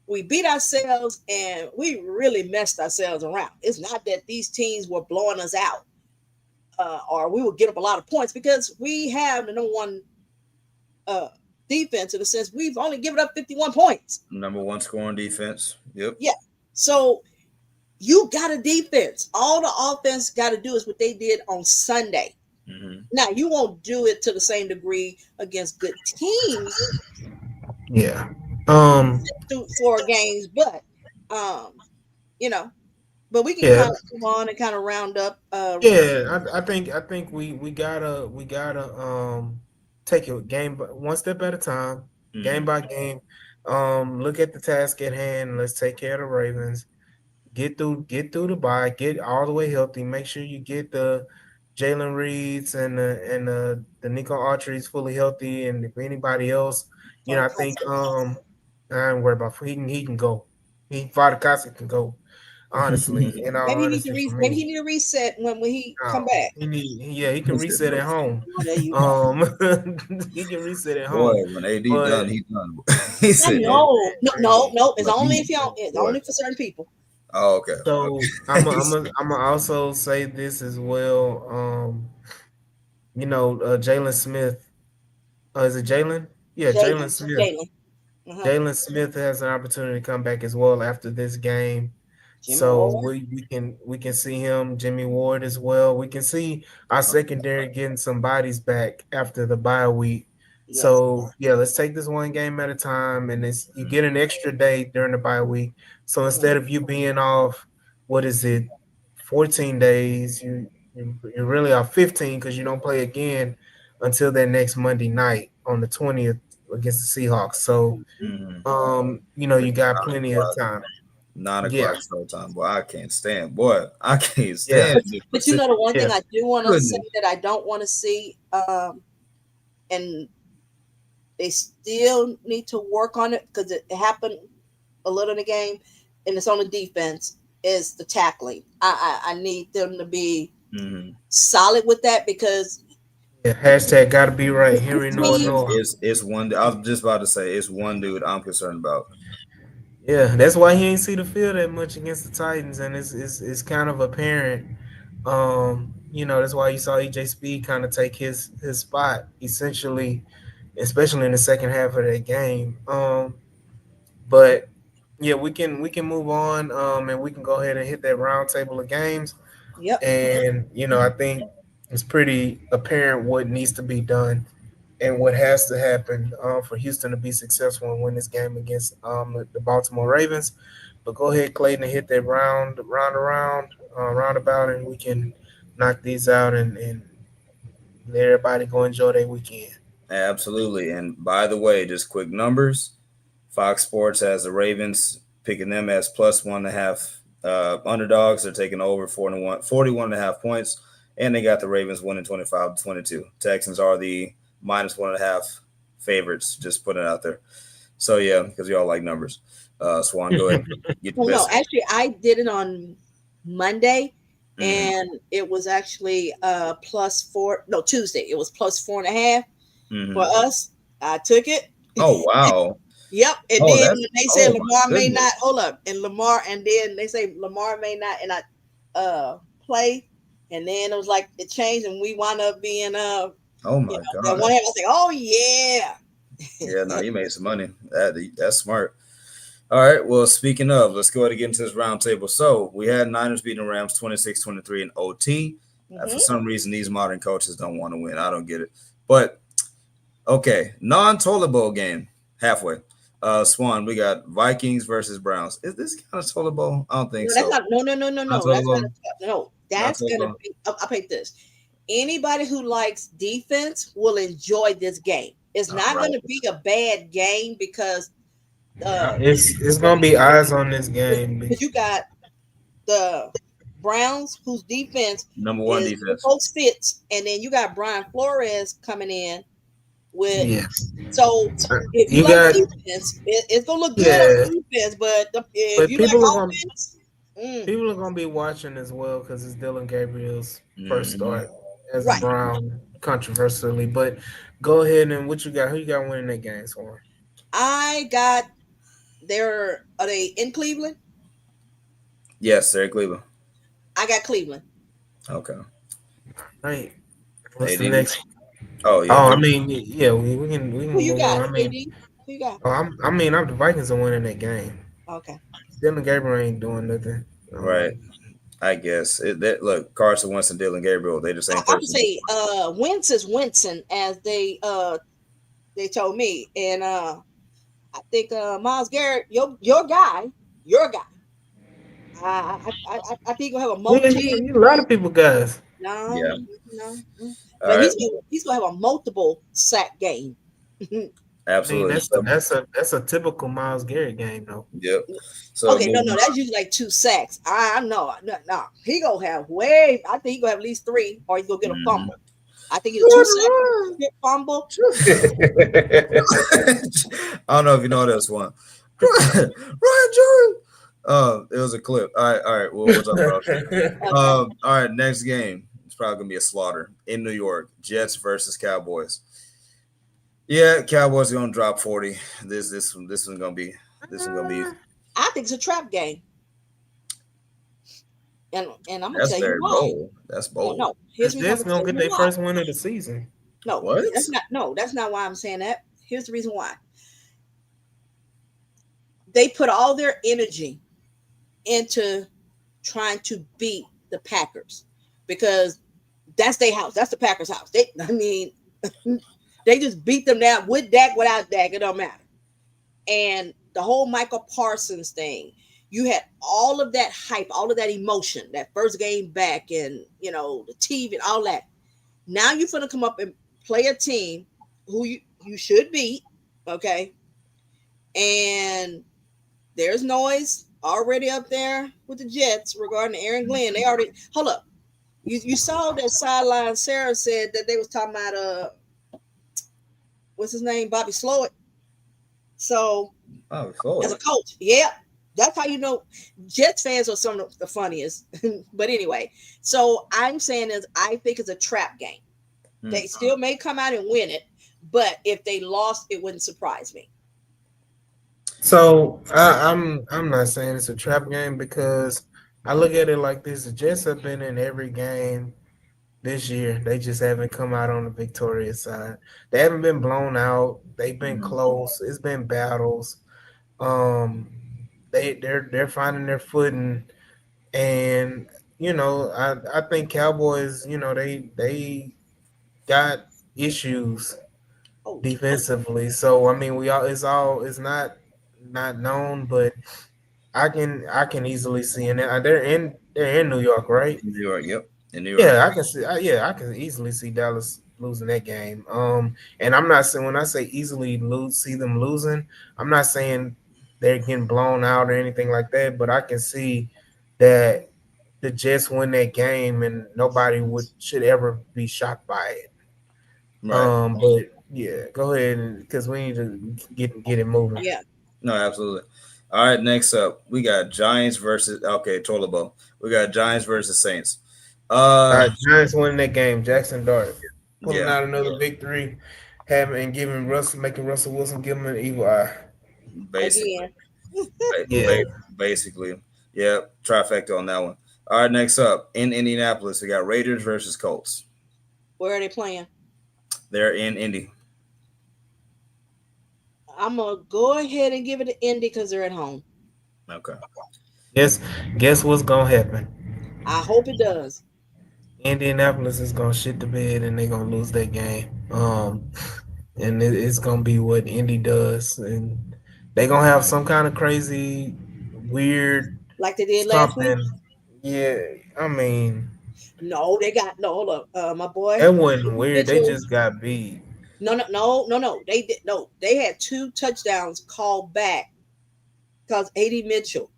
we beat ourselves and we really messed ourselves around. It's not that these teams were blowing us out or we would get up a lot of points, because we have the number one defense, in the sense we've only given up 51 points. Number one scoring defense. Yep. Yeah. So you got a defense. All the offense got to do is what they did on Sunday. Mm-hmm. Now, you won't do it to the same degree against good teams. Yeah. 4 games, but but we can kind of move on and kind of round up. I think we gotta take it one step at a time, game by game. Look at the task at hand. Let's take care of the Ravens. Get through the bye. Get all the way healthy. Make sure you get the Jalen Reeds and the Nico Autry's fully healthy, and if anybody else, I think I ain't worried about. He can go. Vodakowski can go. Honestly, maybe he need a reset when he come back. He can reset at home. He can reset at home. Boy, when AD done, he done. He said, no. It's only if y'all. It's only for certain people. Oh, okay. So I'm gonna also say this as well. Jalen Smith. Is it Jalen? Yeah, Jalen Smith. Jalen Smith has an opportunity to come back as well after this game. So we can see him, Jimmy Ward as well. We can see our secondary getting some bodies back after the bye week. Yes. So let's take this one game at a time, and you get an extra day during the bye week. So instead of you being off, 14 days, you really are 15, because you don't play again until that next Monday night on the 20th against the Seahawks. So you got plenty of time. 9 o'clock start time. Boy, I can't stand. Boy, I can't stand. But the one thing I do want to say that I don't want to see, and they still need to work on it, because it happened a little in the game, and it's on the defense, is the tackling. I need them to be solid with that, because hashtag gotta be right. Henry Noah. It's one. I was just about to say, it's one dude I'm concerned about. Yeah, that's why he ain't see the field that much against the Titans, and it's kind of apparent. That's why you saw EJ Speed kind of take his spot, essentially, especially in the second half of that game. But we can move on, and we can go ahead and hit that round table of games. Yep. And I think it's pretty apparent what needs to be done and what has to happen for Houston to be successful and win this game against the Baltimore Ravens. But go ahead, Clayton, and hit that roundabout, and we can knock these out and let everybody go enjoy their weekend. Absolutely. And by the way, just quick numbers. Fox Sports has the Ravens, picking them as plus 1.5 underdogs. They're taking over 41.5 points, and they got the Ravens winning 25-22. Texans are the minus 1.5 favorites. Just put it out there. So because we all like numbers. Swan, go ahead. No, actually, I did it on Monday, and it was actually Tuesday. It was plus 4.5 for us. I took it. Oh wow. Yep. And then they said Lamar may not and then they say Lamar may not play, and then it was like it changed, and we wound up being oh my god. One I was like, oh yeah. Yeah, no, you made some money. That's smart. All right. Well, speaking of, let's go ahead and get into this round table. So we had Niners beating the Rams 26-23 in OT. For some reason, these modern coaches don't want to win. I don't get it. But okay, non-toilet bowl game halfway. Swan, we got Vikings versus Browns. Is this kind of toilet bowl? I don't think so. No. That's gonna be. I'll pick this. Anybody who likes defense will enjoy this game. It's not going to be a bad game, because it's going to be eyes on this game. Because you got the Browns, whose defense Number one is defense. most fits, and then you got Brian Flores coming in with. Yeah, So if you you like got defense, it's gonna look good yeah, on defense. But if but you like offense, people are gonna be watching as well because it's Dylan Gabriel's first Mm-hmm. start as a right? Brown, controversially. But go ahead and what you got? Who you got winning that game for? I got are they in Cleveland? Yes, they're Cleveland. I got Cleveland. Okay. Right. What's the AD. next? Oh yeah. Oh, I mean, yeah, we Who can you move on. got, I mean, AD? Who you got? I'm the Vikings are winning that game. Okay. Dylan Gabriel ain't doing nothing. Right. I guess look, Carson Wentz and Dylan Gabriel, they the same I would person. say Wentz is Winston, as they told me. And I think Miles Garrett, your guy. I think he'll have a Yeah, a lot of people guys. no, Yeah. no, All but right. he's gonna have a multiple sack game. I mean, Absolutely. So, that's a typical Miles Garrett game though. yep. So Okay, moving no, that's usually like 2 sacks. I know, no. He gonna have I think he gonna have at least 3, or he's gonna get a on. fumble. I think he's a 2 sack fumble. I don't know if you know this one. Ryan Jordan. It was a clip. All right. We'll talk about it. Okay. All right, next game. It's probably gonna be a slaughter in New York. Jets versus Cowboys. Yeah, Cowboys are gonna drop 40. This one's gonna be easy. I think it's a trap game, and I'm gonna That's tell you very why. bold. That's No, bold. no. The Here's the reason I'm Jets gonna gonna tell get you their why. first win of the season. No, What? that's not why I'm saying that. Here's the reason why. They put all their energy into trying to beat the Packers because that's their house. That's the Packers' house. I mean, they just beat them down with Dak, without Dak. It don't matter. And the whole Michael Parsons thing, you had all of that hype, all of that emotion, that first game back, and the TV and all that. Now you're gonna come up and play a team who you should beat, okay? And there's noise already up there with the Jets regarding Aaron Glenn. They already hold up. You saw that sideline. Sarah said that they was talking about what's his name, Bobby Slowett. So as a coach, yeah, that's how you know Jets fans are some of the funniest. But anyway, so I'm saying is I think it's a trap game. They still may come out and win it, but if they lost, it wouldn't surprise me. So I'm not saying it's a trap game because I look at it like this: the Jets have been in every game this year. They just haven't come out on the victorious side. They haven't been blown out. They've been close. It's been battles. Um, they're finding their footing, and I think Cowboys. They got issues Oh, defensively. So I mean, it's not known, but I can easily see, and they're in New York, right? New York, yep. In New York. Yeah, I can see. Yeah, I can easily see Dallas losing that game. And I'm not saying when I say easily see them losing, I'm not saying they're getting blown out or anything like that. But I can see that the Jets win that game, and nobody should ever be shocked by it. Right. But yeah, go ahead because we need to get it moving. yeah. No, absolutely. All right, next up, we got Giants versus toilet bowl. We got Giants versus Saints. All right, Giants winning that game. Jackson Dart pulling Yeah, out another victory, making Russell Wilson give him an evil eye. basically, Again. Yeah, basically, yeah, trifecta on that one. All right, next up in Indianapolis, we got Raiders versus Colts. Where are they playing? They're in Indy. I'm gonna go ahead and give it to Indy because they're at home. Okay. guess what's gonna happen? I hope it does. Indianapolis is gonna shit the bed and they're gonna lose that game. And it's gonna be what Indy does, and they're gonna have some kind of crazy, weird Like they did last week. something. Yeah, I mean, No, they got no. Hold up, my boy. that wasn't weird. They Mitchell. just got beat. No. They did no. They had 2 touchdowns called back because AD Mitchell.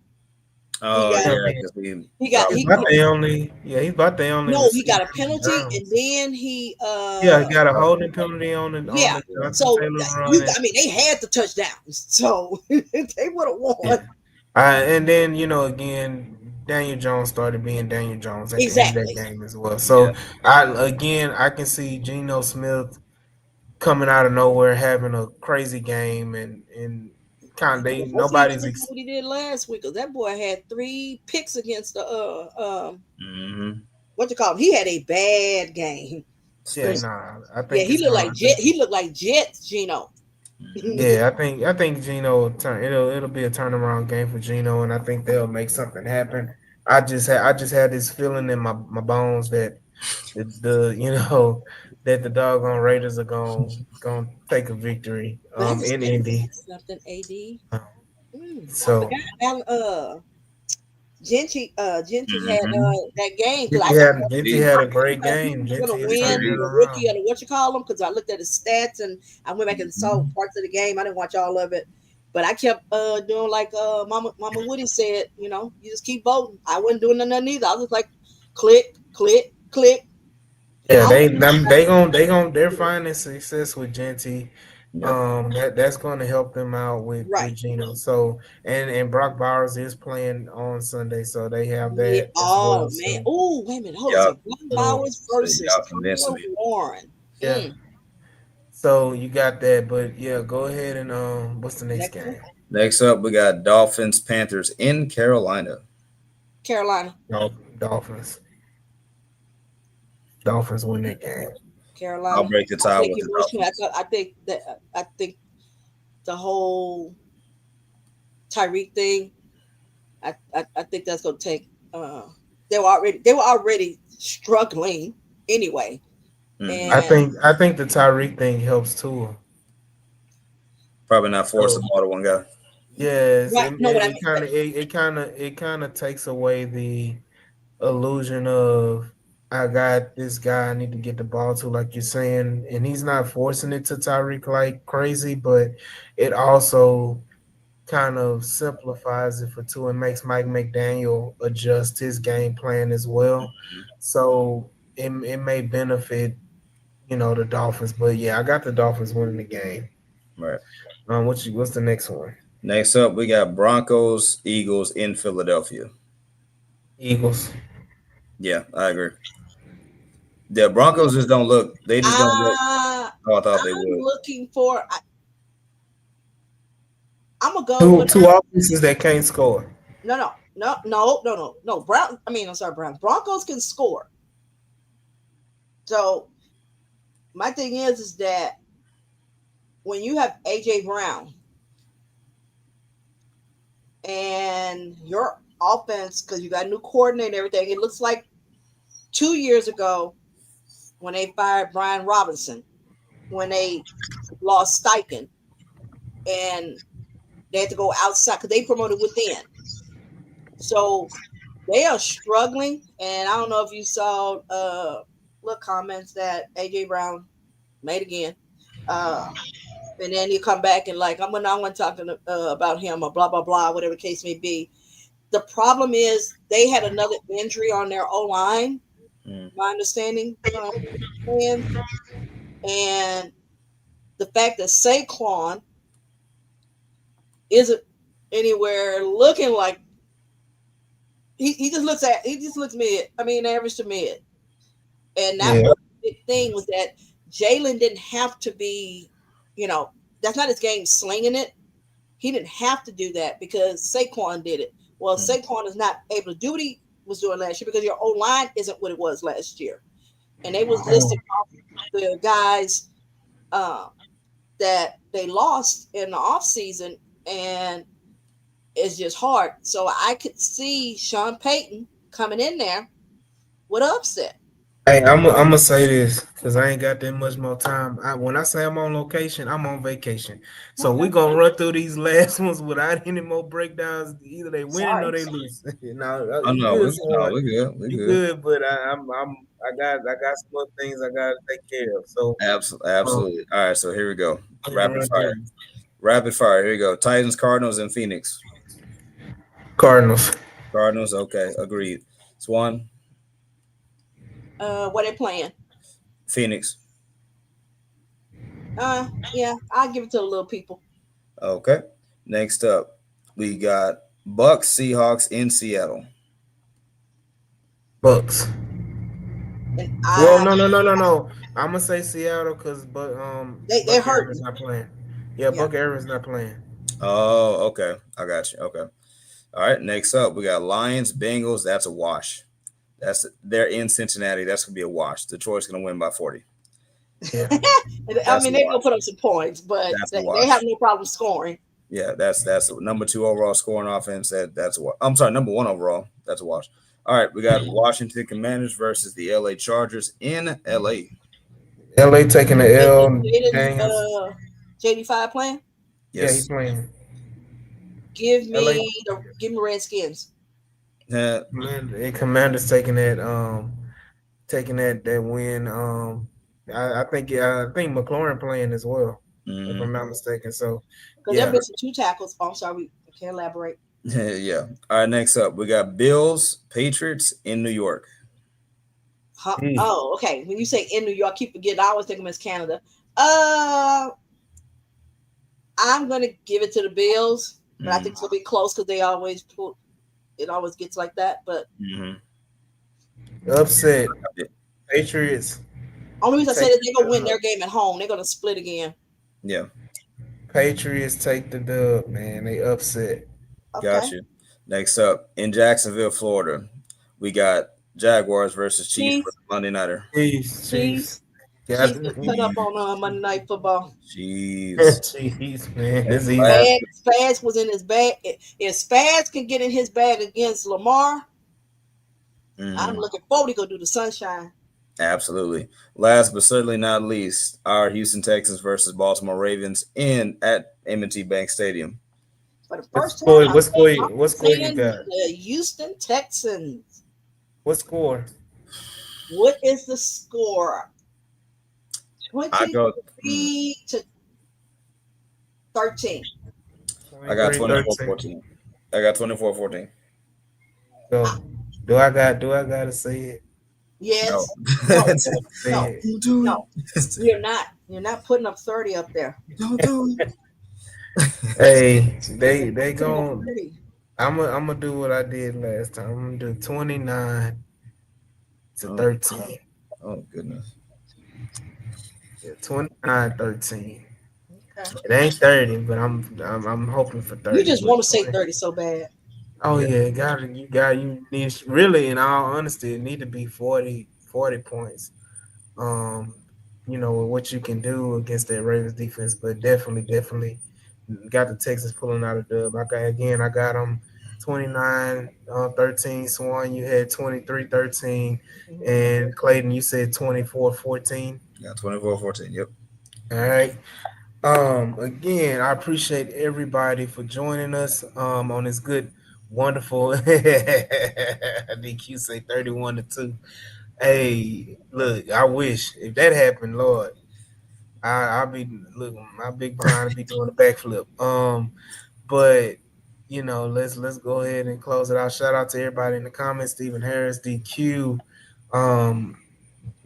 He Oh got yeah, Yeah, I mean, because he got he's he, about he the only. Yeah, he's about the only no, he receiver got a in the penalty, and Browns. then he Yeah, he got a holding penalty on yeah. the Jonathan So Taylor run. you, And, I mean, they had the touchdowns, so they would have won. yeah. And then again, Daniel Jones started being Daniel Jones at the end of that Exactly. game as well. yeah. So I can see Geno Smith coming out of nowhere having a crazy game and kind of Hopefully he nobody's doesn't do what he did last week, because that boy had 3 picks against the Mm-hmm. what you call him. He had a bad game. yeah, Still. Cause nah. I yeah, think it's I gonna. think he looked like Jets, Gino. Mm-hmm. Yeah, I think Gino will turn. It'll be a turnaround game for Gino, and I think they'll make something happen. I just had this feeling in my bones that the that the doggone Raiders are going to take a victory But I just in got to say Indy. something, AD. Um, I so forgot Gentry had Mm-hmm. that game, because I Gentry said had Gentry had a great he game. was going to Gentry is win turning it TV. the rookie around. of the what you call him, because I looked at his stats and I went back and saw Mm-hmm. parts of the game. I didn't watch all of it, but I kept doing like Mama Woody said. You just keep voting. I wasn't doing nothing either. I was just like click, click, click, and Yeah, I was they're finding success with Genty. Yep. That's going to help them out with right. Gino. So and Brock Bowers is playing on Sunday, so they have Yeah. that as Oh well. man. So Oh wait a minute. Hold on a Yep. second. Brock so Bowers So versus y'all convincing Tyler me. Warren. yeah, Mm. so you got that, but yeah, go ahead and what's the next Next one, game? Next up, we got Dolphins Panthers in Carolina. Carolina. Dolphins. Dolphins win that game. I'll Carolina. break the I tie think with the emotionally. Dolphins. I think the whole Tyreek thing. I think that's gonna take. They were already struggling anyway, Mm-hmm. I and think I think the Tyreek thing helps too. Probably not force the So ball to one guy. yes, right. No, what I it kind of it kind of takes away the illusion of I got this guy I need to get the ball to, like you're saying, and he's not forcing it to Tyreek like crazy, but it also kind of simplifies it for two and makes Mike McDaniel adjust his game plan as well. So it may benefit, the Dolphins. But yeah, I got the Dolphins winning the game. Right. What's the next one? Next up, we got Broncos Eagles in Philadelphia. Eagles. Yeah, I agree. The Broncos just don't look. They just don't look I how I thought they I'm would. looking for. I'm gonna go Two with two offenses that can't score. no. Brown. I mean, I'm sorry, Brown. Broncos can score. So my thing is that when you have AJ Brown and your offense, because you got a new coordinator and everything, it looks like 2 years ago when they fired Brian Robinson, when they lost Steichen, and they had to go outside because they promoted within. So they are struggling, and I don't know if you saw little comments that AJ Brown made again. Uh, and then you come back and like I'm gonna talk about him or blah blah blah, whatever the case may be. The problem is they had another injury on their O line. Mm, My understanding, fans, and the fact that Saquon isn't anywhere looking like he just looks mid. I mean, average to mid. And that Yeah. was the big thing was that Jalen didn't have to be, that's not his game slinging it. He didn't have to do that because Saquon did it. Well, mm, Saquon is not able to do what he was doing last year because your O line isn't what it was last year. And they was listing off the guys uh, that they lost in the offseason, and it's just hard. So I could see Sean Payton coming in there with upset. Hey, I'm gonna say this because I ain't got that much more time. When I say I'm on location, I'm on vacation. So we Okay. gonna run through these last ones without any more breakdowns. Either they winning or Sorry. they lose. No, oh you no, good, son. we're good. We're You good. good, but I got some more things I gotta take care of. So Absolutely, um, absolutely. All right, so here we go. I'm gonna Rapid run fire. through Rapid fire. Here we go. Titans, Cardinals, and Phoenix. Cardinals. Cardinals. Okay, agreed. Swan, What they playing? Phoenix. Yeah, I'll give it to the little people. Okay. Next up, we got Bucks Seahawks in Seattle. Bucks. And Well, no. I'm gonna say Seattle because they're Buck Air hurting. not playing. Yeah, Yeah. Buck Air not playing. Oh, okay. I got you. Okay. All right. Next up, we got Lions Bengals. That's a wash. They're in Cincinnati. That's gonna be a wash. Detroit's gonna win by 40. Yeah. I That's a mean, they're gonna wash. put up some points, but That's a they have wash. no problem scoring. Yeah, that's number 2 overall scoring offense. That's a wash. I'm sorry, number 1 overall. That's a wash. All right, we got Washington Commanders versus the LA Chargers in LA. LA taking the L. Jaden, James. JD5 playing. Yeah, he Yes. playing. Give LA. me Redskins. Man, Commanders taking that win. I think McLaurin playing as well, if Mhm. I'm not mistaken. So Because they're yeah, missing 2 tackles. Oh, I'm sorry, I can't elaborate. Yeah. All right, next up, we got Bills Patriots in New York. Huh? yeah. Oh, okay. When you say in New York, I keep forgetting. I always think of as Canada. Uh, I'm gonna give it to the Bills, but I think it's gonna be close because they always pull. It always gets like that. But Mm-hmm. Upset Patriots. only reason I say Take that they're gonna win their game at home. They're gonna split again. Yeah, Patriots take the dub, man. They upset. got Okay. you. Next up, in Jacksonville, Florida, we got Jaguars versus Chiefs for Chiefs, the Monday Nighter. Chiefs. Chiefs, Yeah, Chiefs get cut up on Monday Night Football. Jeez. Chiefs, man. This And easy. last, Spags was in his bag. If Spags can get in his bag against Lamar, I'm mhm, looking forward to go do the sunshine. absolutely. Last but certainly not least, our Houston Texans versus Baltimore Ravens in at M&T Bank Stadium. For the What first score? time, What score? I'm What score you saying got? the Houston Texans. What score? What is the score? I go. 23-13. I got 23-13. 24-14. I got 24-14. So do I gotta say it? No. Yes. No. No. Say Don't do No. it. You're not. You're not putting up 30 up there. Don't do it. Hey, they Putting up gon' 30. I'm gonna do what I did last time. I'm gonna do 29 to Oh, 13. oh goodness. Yeah, 29-13. Okay. It ain't 30, but I'm hoping for You 30. just But want to say 20. 30 so bad. Oh yeah, you need really in all honesty, it need to be 40 points. Um, with what you can do against that Ravens defense, but definitely got the Texans pulling out a dub. I got them 29-13. Swan, you had 23-13, Mhm. and Clayton, you said 24-14. Yeah, 24-14. Yep. All right. Again, I appreciate everybody for joining us on this good, wonderful DQ say 31-2. Hey, look, I wish if that happened, Lord, I'll be look, my big behind to be doing a backflip. But let's go ahead and close it out. Shout out to everybody in the comments, Stephen Harris, DQ, um,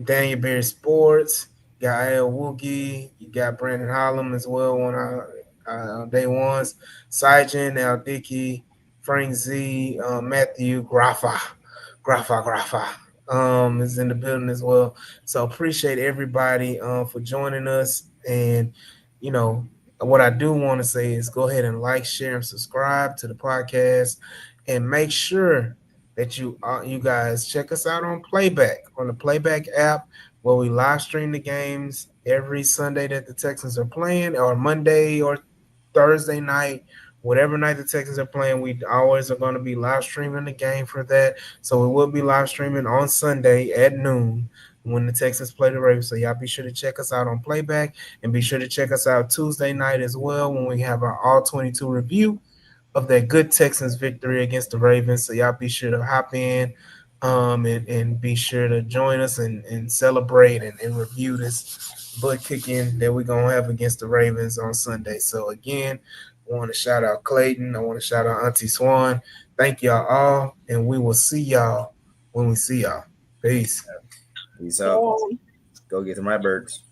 Daniel Bear Sports, you got Al Woogie, you got Brandon Hollum as well on our day ones, Syjan, Al Dickey, Frank Z, Matthew Graffa is in the building as well. So appreciate everybody for joining us. And what I do want to say is go ahead and like, share, and subscribe to the podcast, and make sure that you guys check us out on the Playback app, where we live stream the games every Sunday that the Texans are playing, or Monday or Thursday night, whatever night the Texans are playing. We always are going to be live streaming the game for that. So we will be live streaming on Sunday at noon when the Texans play the Ravens. So y'all be sure to check us out on Playback, and be sure to check us out Tuesday night as well when we have our all 22 review of that good Texans victory against the Ravens. So y'all be sure to hop in and be sure to join us and celebrate and review this butt kicking that we're going to have against the Ravens on Sunday. So again, I want to shout out Clayton. I want to shout out Auntie Swan. Thank y'all all, and we will see y'all when we see y'all. Peace. Peace out. Go get them right birds.